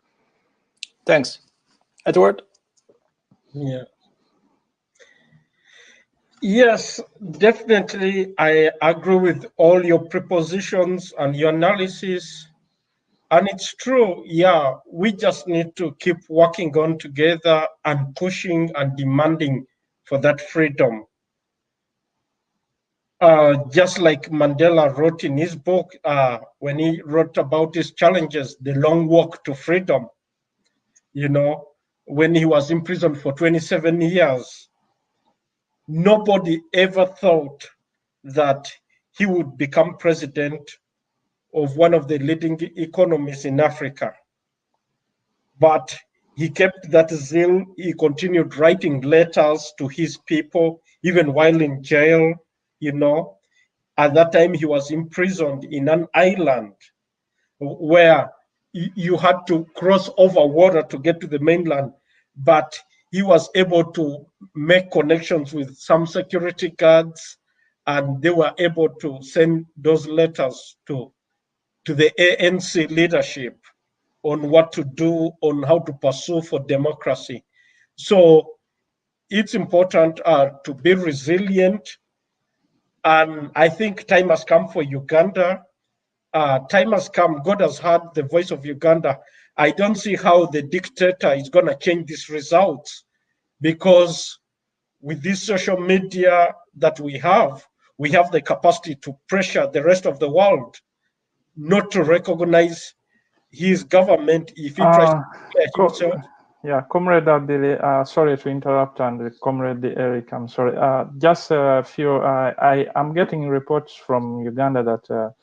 Thanks. Edward? Yeah. Yes, definitely. I agree with all your propositions and your analysis. And it's true, yeah, we just need to keep working on together and pushing and demanding for that freedom. Just like Mandela wrote in his book, when he wrote about his challenges, the long walk to freedom, you know, when he was in prison for 27 years, nobody ever thought that he would become president of one of the leading economies in Africa. But he kept that zeal. He continued writing letters to his people, even while in jail, you know. At that time, he was imprisoned in an island where you had to cross over water to get to the mainland. But he was able to make connections with some security guards, and they were able to send those letters to the ANC leadership on what to do, on how to pursue for democracy. So it's important to be resilient. And I think time has come for Uganda. Time has come. God has heard the voice of Uganda. I don't see how the dictator is going to change these results, because with this social media that we have the capacity to pressure the rest of the world not to recognize his government if he tries to declare himself. Yeah, Comrade Abdili, sorry to interrupt, and Comrade Eric, I'm sorry. Just a few, I'm getting reports from Uganda that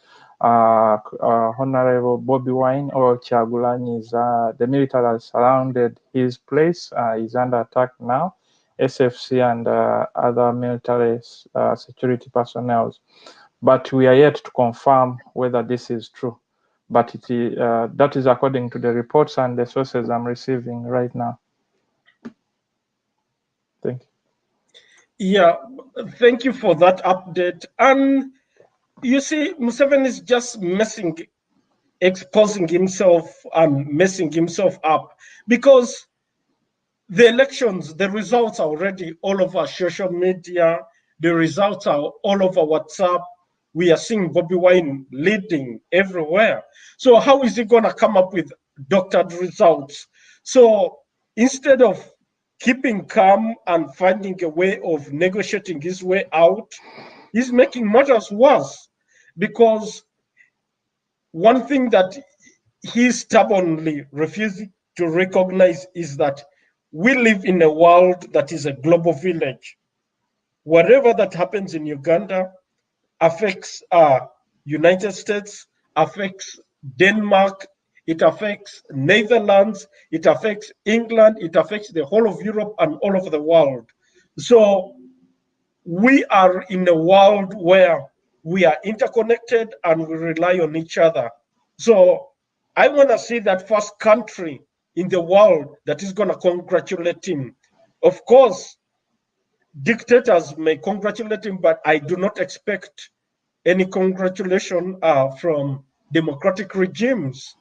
Honorable Bobiwine or Kyagulanyi is, the military has surrounded his place, is under attack now, SFC and other military security personnel. But we are yet to confirm whether this is true. But that is according to the reports and the sources I'm receiving right now. Thank you. Yeah, thank you for that update. And you see, Museveni is just messing exposing himself and messing himself up, because the elections, the results are already all over social media. The results are all over WhatsApp. We are seeing Bobiwine leading everywhere. So how is he going to come up with doctored results? So instead of keeping calm and finding a way of negotiating his way out, he's making matters worse, because one thing that he stubbornly refusing to recognize is that we live in a world that is a global village. Whatever that happens in Uganda affects United States, affects Denmark, it affects Netherlands, it affects England, it affects the whole of Europe and all over the world. So we are in a world where we are interconnected and we rely on each other. So I want to see that first country in the world that is going to congratulate him. Of course, dictators may congratulate him, but I do not expect any congratulation from democratic regimes,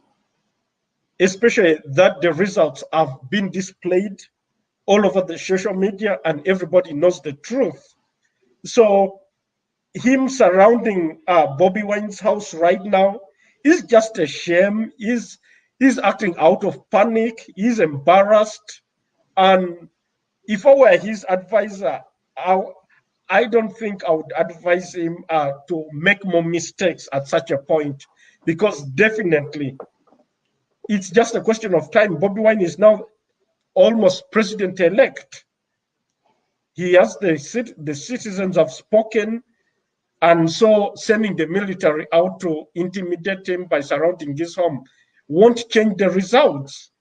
especially that the results have been displayed all over the social media and everybody knows the truth. So him surrounding Bobiwine's house right now is just a shame. He's acting out of panic. He's embarrassed. And if I were his advisor, I don't think I would advise him to make more mistakes at such a point, because definitely it's just a question of time. Bobiwine is now almost president-elect. He has the citizens have spoken, and so sending the military out to intimidate him by surrounding his home won't change the results.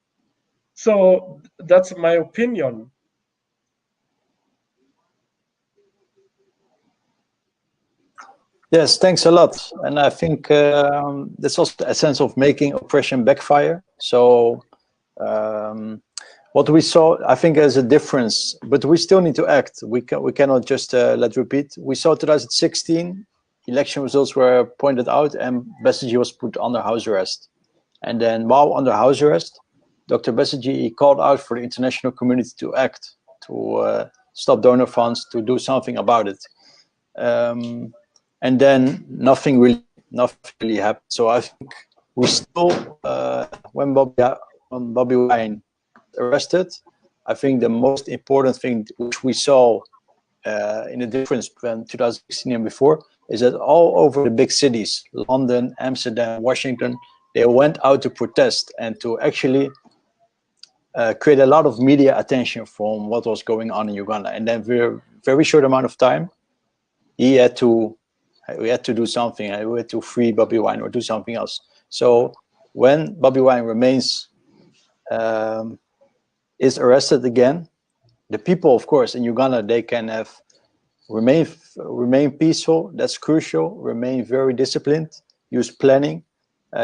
So that's my opinion. Yes, thanks a lot. And I think that's also the essence of making oppression backfire. So what we saw, I think there's a difference, but we still need to act. We cannot just let repeat. We saw 2016, election results were pointed out and Besigye was put under house arrest. And then while under house arrest, Dr. Besigye called out for the international community to act, to stop donor funds, to do something about it. And then nothing really happened. So I think we still, when Bobiwine arrested, I think the most important thing which we saw in the difference between 2016 and before is that all over the big cities, London, Amsterdam, Washington, they went out to protest and to actually create a lot of media attention from what was going on in Uganda. And then very short amount of time, we had to do something. We had to free Bobiwine or do something else. So when Bobiwine remains is arrested again, the people, of course, in Uganda, they can remain peaceful. That's crucial. Remain very disciplined. Use planning.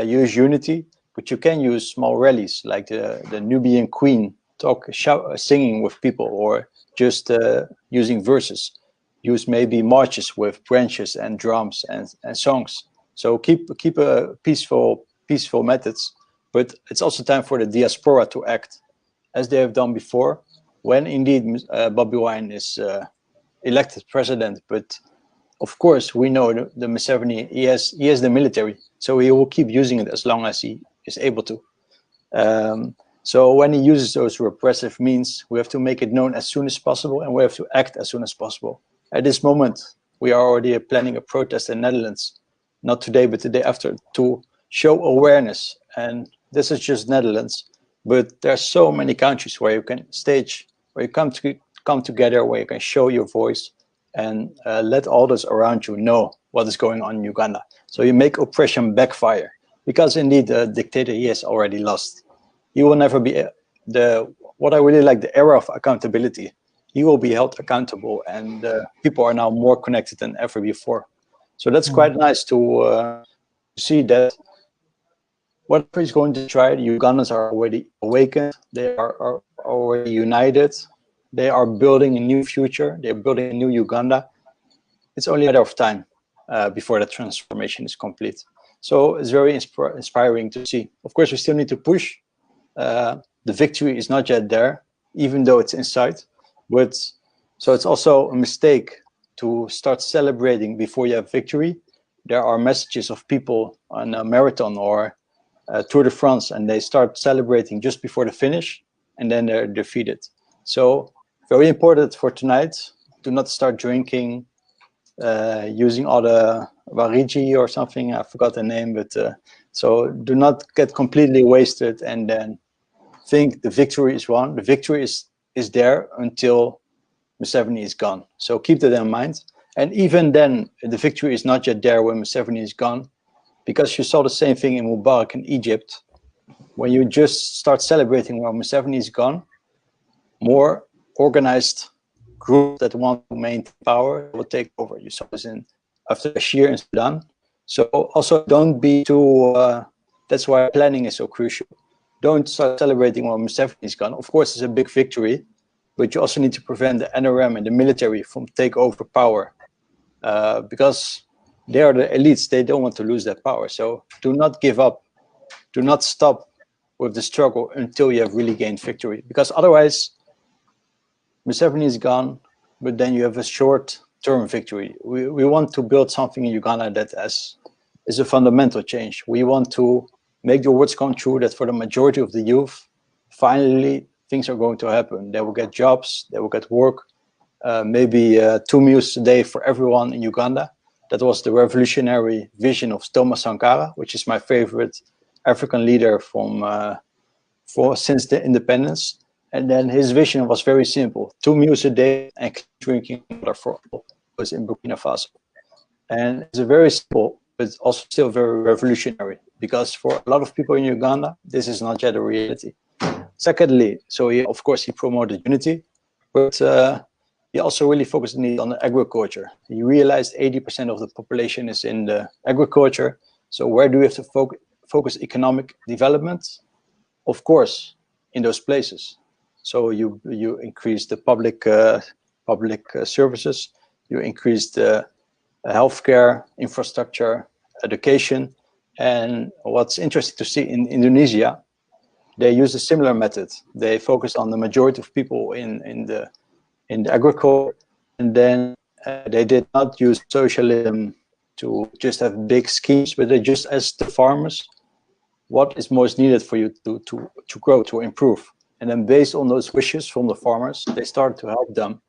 Use unity. But you can use small rallies like the Nubian Queen singing with people, or just using verses. Use maybe marches with branches and drums and songs. So keep a peaceful methods, but it's also time for the diaspora to act as they have done before, when indeed Bobiwine is elected president. But of course, we know the Museveni, he has the military, so he will keep using it as long as he is able to. So when he uses those repressive means, we have to make it known as soon as possible, and we have to act as soon as possible. At this moment, we are already planning a protest in the Netherlands, not today, but the day after, to show awareness. And this is just Netherlands, but there are so many countries where you can stage, where you come together, where you can show your voice and let others around you know what is going on in Uganda. So you make oppression backfire, because indeed the dictator, he has already lost. He will never be what I really like, the era of accountability. He will be held accountable, and people are now more connected than ever before. So that's quite nice to see that whatever he's going to try, the Ugandans are already awakened. They are already united. They are building a new future. They're building a new Uganda. It's only a matter of time before that transformation is complete. So it's very inspiring to see. Of course, we still need to push. The victory is not yet there, even though it's in sight. But so it's also a mistake to start celebrating before you have victory. There are messages of people on a marathon or Tour de France, and they start celebrating just before the finish, and then they're defeated. So very important for tonight, do not start drinking, using all the Wariji or something, I forgot the name, but so do not get completely wasted and then think the victory is won. The victory is there until Museveni is gone. So keep that in mind. And even then, the victory is not yet there when Museveni is gone, because you saw the same thing in Mubarak in Egypt. When you just start celebrating when Museveni is gone, more organized groups that want to maintain power will take over. You saw this after Bashir in Sudan. So also don't be too, that's why planning is so crucial. Don't start celebrating when Museveni is gone. Of course, it's a big victory, but you also need to prevent the NRM and the military from take over power, because they are the elites. They don't want to lose that power. So do not give up. Do not stop with the struggle until you have really gained victory, because otherwise Museveni is gone, but then you have a short-term victory. We want to build something in Uganda that is a fundamental change. We want to make the words come true that for the majority of the youth, finally things are going to happen. They will get jobs, they will get work, maybe 2 meals a day for everyone in Uganda. That was the revolutionary vision of Thomas Sankara, which is my favorite African leader since the independence. And then his vision was very simple: 2 meals a day and drinking water for all was in Burkina Faso. And it's a very simple, but also still very revolutionary, because for a lot of people in Uganda, this is not yet a reality. Secondly, so of course he promoted unity, but he also really focused on the agriculture. He realized 80% of the population is in the agriculture. So where do we have to focus economic development? Of course, in those places. So you increase the public services, you increase the healthcare infrastructure, education. And what's interesting to see in Indonesia, they use a similar method. They focus on the majority of people in the agriculture, and then they did not use socialism to just have big schemes, but they just asked the farmers what is most needed for you to grow, to improve. And then based on those wishes from the farmers, they started to help them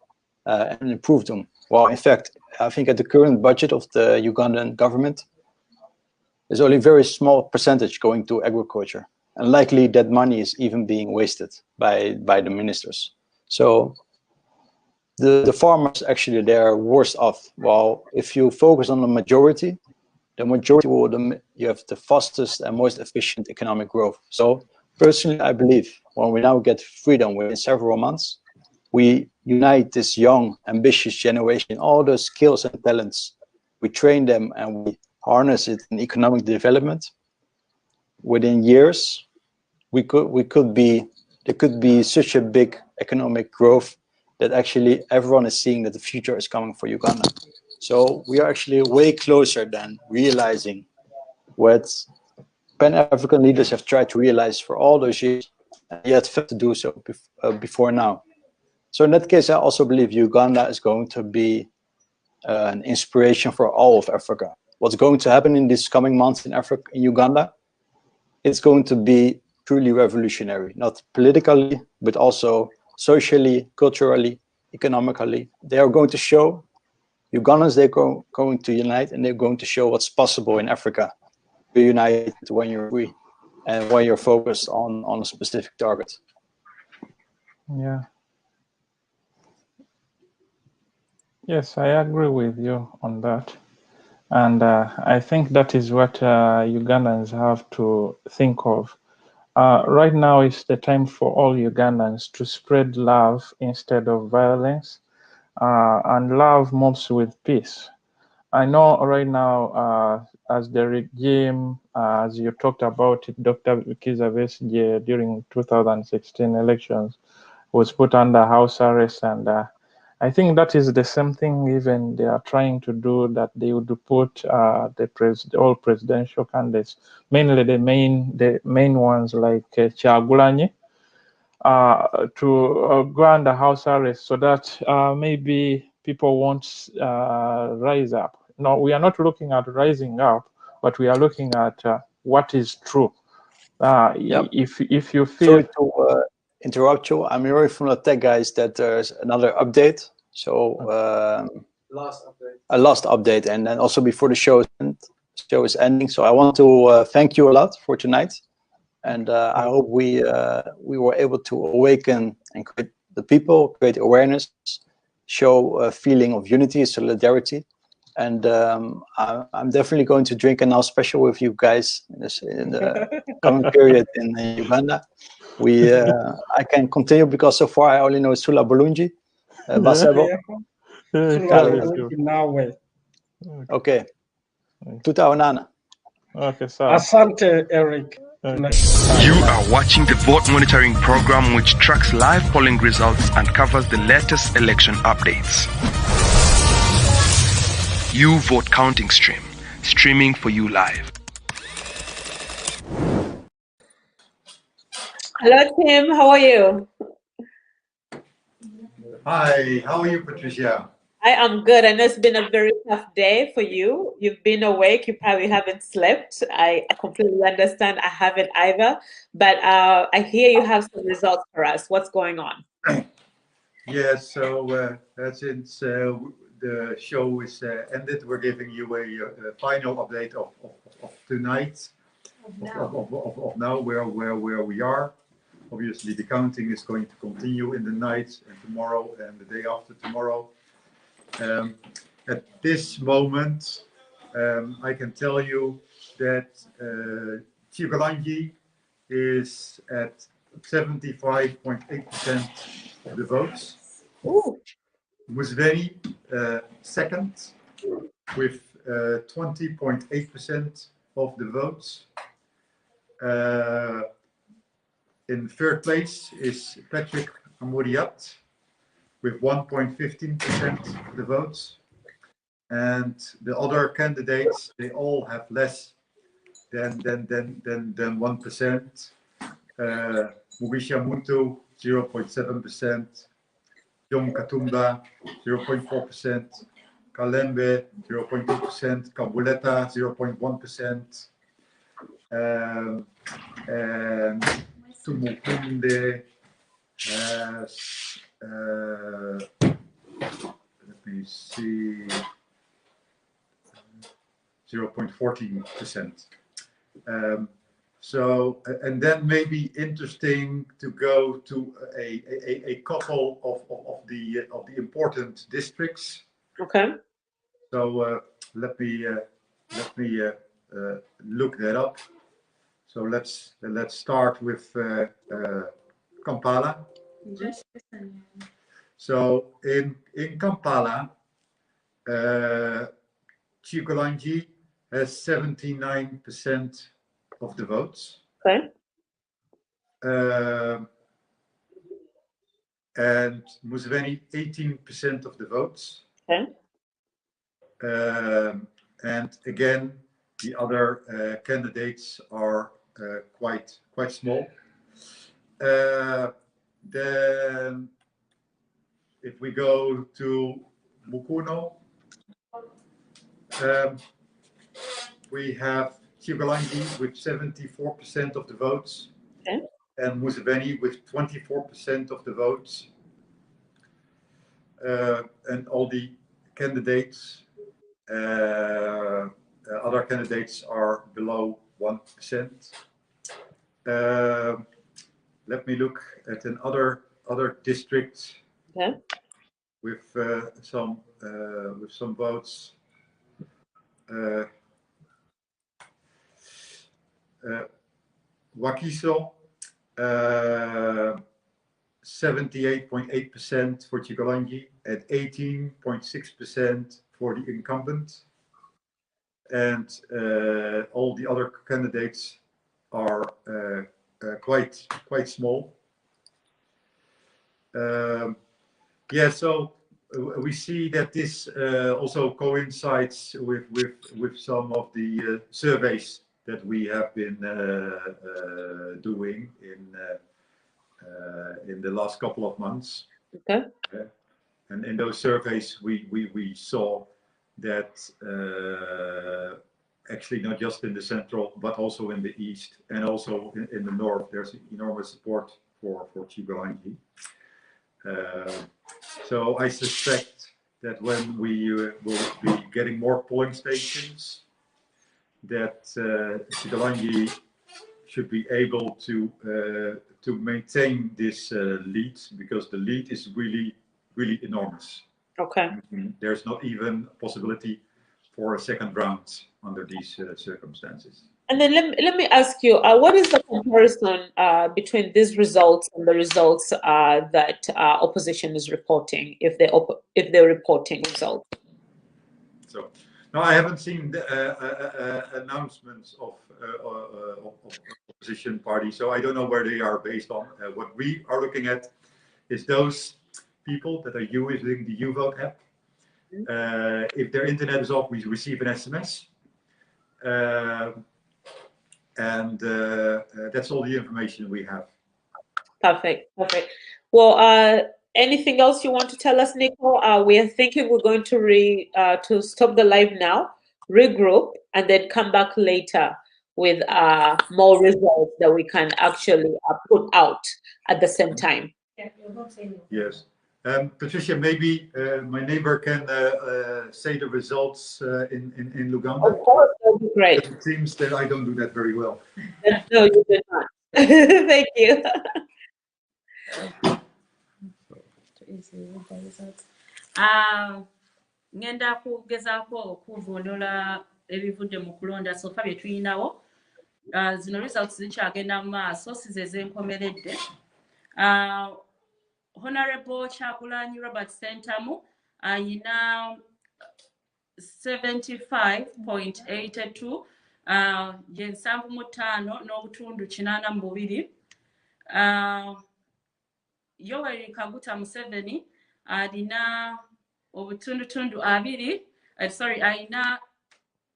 and improve them. Well, in fact, I think at the current budget of the Ugandan government, there's only a very small percentage going to agriculture. And likely that money is even being wasted by the ministers. So the farmers, actually, they're worse off. Well, if you focus on the majority will, you have the fastest and most efficient economic growth. So personally, I believe when we now get freedom within several months, we unite this young, ambitious generation, all those skills and talents, we train them and we harness it in economic development. Within years, there could be such a big economic growth that actually everyone is seeing that the future is coming for Uganda. So we are actually way closer than realizing what Pan-African leaders have tried to realize for all those years, and yet failed to do so before now. So in that case, I also believe Uganda is going to be an inspiration for all of Africa. What's going to happen in these coming months in Africa, in Uganda, it's going to be truly revolutionary, not politically, but also socially, culturally, economically. They are going to show Ugandans, they're going to unite, and they're going to show what's possible in Africa. You unite when you're free and when you're focused on a specific target. Yeah. Yes, I agree with you on that. And I think that is what Ugandans have to think of. Right now is the time for all Ugandans to spread love instead of violence, and love moves with peace. I know right now, as the regime, as you talked about it, Dr. Kizza Besigye during 2016 elections was put under house arrest, and I think that is the same thing even they are trying to do, that they would put all presidential candidates, mainly the main ones like Kyagulanyi, to go under house arrest, so that maybe people won't rise up. No, we are not looking at rising up, but we are looking at what is true. Yep. If you feel... Sorry to interrupt you. I'm hearing from the tech guys that there's another update. So a last update, and then also before the show is ending. So I want to thank you a lot for tonight, and I hope we were able to awaken and create the people, create awareness, show a feeling of unity, solidarity. And I'm definitely going to drink a now special with you guys in the coming period in Uganda. I can continue because so far I only know Sula Bulungi, Basebo. Okay. Tutaonana. Okay, so. Asante, Eric. You are watching the vote monitoring program, which tracks live polling results and covers the latest election updates. You Vote Counting Stream, streaming for you live. Hello, Tim. How are you? Hi, how are you, Patricia? I am good. I know it's been a very tough day for you. You've been awake. You probably haven't slept. I completely understand. I haven't either. But I hear you have some results for us. What's going on? Yeah, so since the show is ended, we're giving you a final update of tonight, of now where we are. Obviously, the counting is going to continue in the night and tomorrow and the day after tomorrow. At this moment, I can tell you that Chigalangi is at 75.8% of the votes. Museveni second with 20.8% of the votes. In third place is Patrick Amuriat with 1.15% of the votes. And the other candidates, they all have less than 1%. Mugisha Muntu, 0.7%. John Katumba, 0.4%. Kalembe, 0.2%. Kabuleta, 0.1%. And Tumukunde has, let me see, 0.14%. So, and then maybe interesting to go to a couple of the important districts. Okay. So let me look that up. So let's start with Kampala. So in Kampala, Chigalangi has 79% of the votes. Okay. And Museveni 18% of the votes. Okay. And again, the other candidates are quite small. Then, if we go to Mukuno, we have Chigalangi with 74% of the votes. Okay. And Museveni with 24% of the votes. And all the candidates, other candidates are below 1%. Let me look at another district. Okay. With some votes. Wakiso, 78.8% for Chigalangi and 18.6% for the incumbent. And all the other candidates are quite small. Yeah, so we see that this also coincides with some of the surveys that we have been doing in the last couple of months. Okay. And in those surveys, we saw that actually not just in the central, but also in the east and also in the north, there's enormous support for Chibulangi. So I suspect that when we will be getting more polling stations, that Chibulangi should be able to maintain this lead, because the lead is really enormous. Okay. There's not even a possibility for a second round under these circumstances. And then let me ask you, what is the comparison between these results and the results that opposition is reporting, if they're reporting results? So, no, I haven't seen the announcements of opposition parties, so I don't know where they are based on. What we are looking at is those people that are using the YouVote app. If their internet is off, we receive an SMS. And that's all the information we have. Perfect. Well, anything else you want to tell us, Nico? We are thinking we're going to stop the live now, regroup, and then come back later with more results that we can actually put out at the same time. Yes. Patricia, maybe my neighbor can say the results in Uganda. Of course, that would be great. It seems that I don't do that very well. No, you did not. Thank you. Ngenda kugezaako okuvvuunula ebivudde mu kulonda sofa bye tulinawo. Zino results zikyagenda mu maaso, si ze zenkomeredde. Honorable Kyagulanyi Robert Sentamu ayina 75.82, je 75 n'obutundu 82. Yoweri Kaguta Museveni alina obutundutundu 2, ayina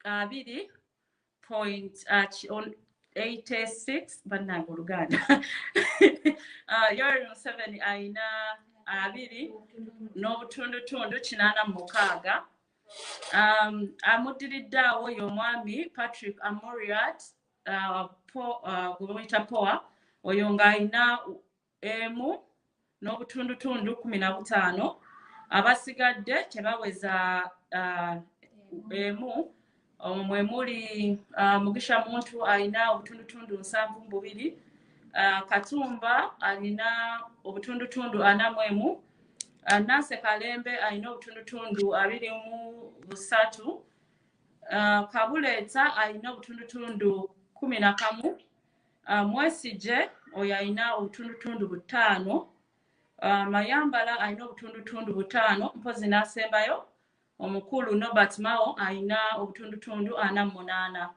2.86 bannange Oluganda. Yoweri Museveni ayina 2 n'obutundutundu 86. Amuddiridde awo y'omwami Patrick Amuriat gwe bamuyita Poa, oyo ng'ayina 1 n'obutundutundu 15. Abasigadde tebaweza 1. Mwe muli Mugisha Muntu alina obutundutundu 72. Katumba alina obutundutundu 41. Nanse Kalembe alina obutundutundu 23. Kabuleeta alina obutundutundu 11. Mwesije oyo alina obutundutundu 5. Mayambala alina obutundutundu 5. Mpozi n'asembayo omukulu Norbert Mao alina obutundutundu 48.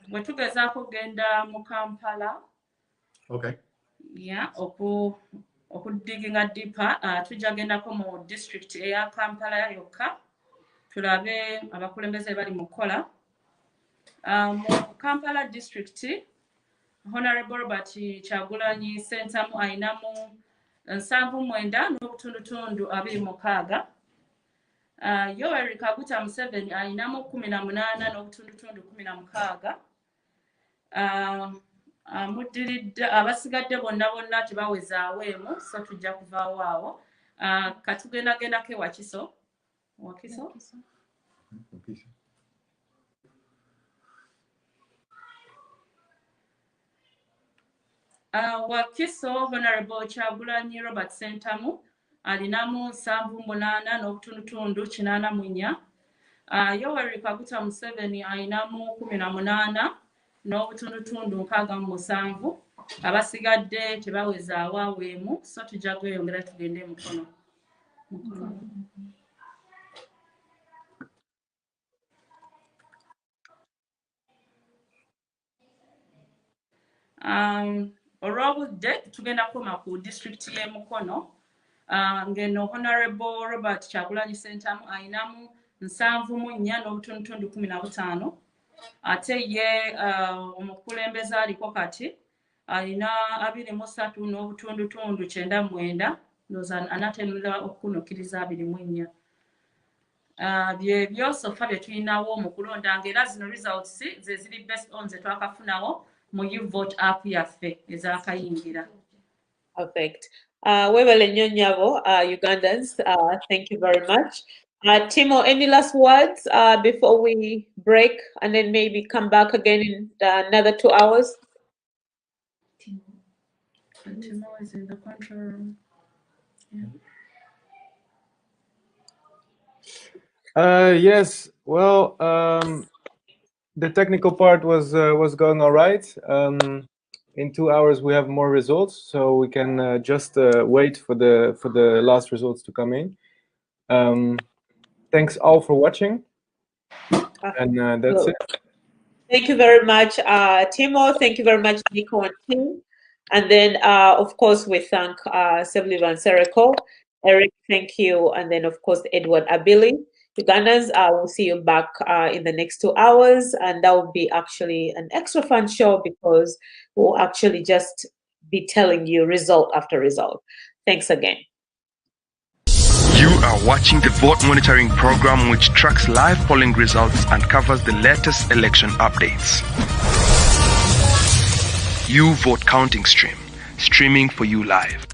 Bwe tugezaako kugenda mu Kampala, okudiginga ddipa, tujja gendako mu district eya Kampala yokka tulabe abakulembeze bali mu kukola. Mu Kampala district, Honorable Robert Kyagulanyi Sentamu ayinamu 79 n'obutundutundu 26. Yoweri Kaguta Museveni ayinamu 18 n'obutundutundu 16. Amuddiridde abasigadde bonna tebawezaawo 1, so tujja kuvaawo awo. Katugendagendako e Wakiso. Wakiso, Honorable Kyagulanyi Robert Sentamu alinamu 78 n'obutundutundu 84. Yoweri Kaguta Museveni alinamu 18 n'obutundutundu 67. Abasigadde tebawezaawo 1, so tujja kweyongera tugende mukono. Olw'obudde tugenda kukoma ku district y'e Mukono. ngeno Honorable Robert Kyagulanyi Ssentamu ayinamu 74.15 ate ye omukulembeze aliko kati alina 23.99 ndowooza anatenulira okukunukkiriza 24 byebyo sofa bye tulinawo mu kulonda ng'era zino results ze ziri based on ze twakafunawo mu YouVote app yaffe ezaakayingira. Perfect. Webale nnyo nnyabo, Ugandans. Thank you very much. Timo, any last words before we break and then maybe come back again in another 2 hours? Timo is in the control room. Yeah. Yes. Well, the technical part was going all right. In 2 hours we have more results, so we can just wait for the last results to come in. Thanks all for watching, and that's it. Thank you very much, Timo. Thank you very much, Nico and team. And then, of course, we thank Sevlivan Sereko, Eric, thank you, and then, of course, Edward Abili. Ugandans, we'll see you back in the next 2 hours, and that will be actually an extra fun show because we'll actually just be telling you result after result. Thanks again. You are watching the vote monitoring program, which tracks live polling results and covers the latest election updates. YouVote Counting Stream, streaming for you live.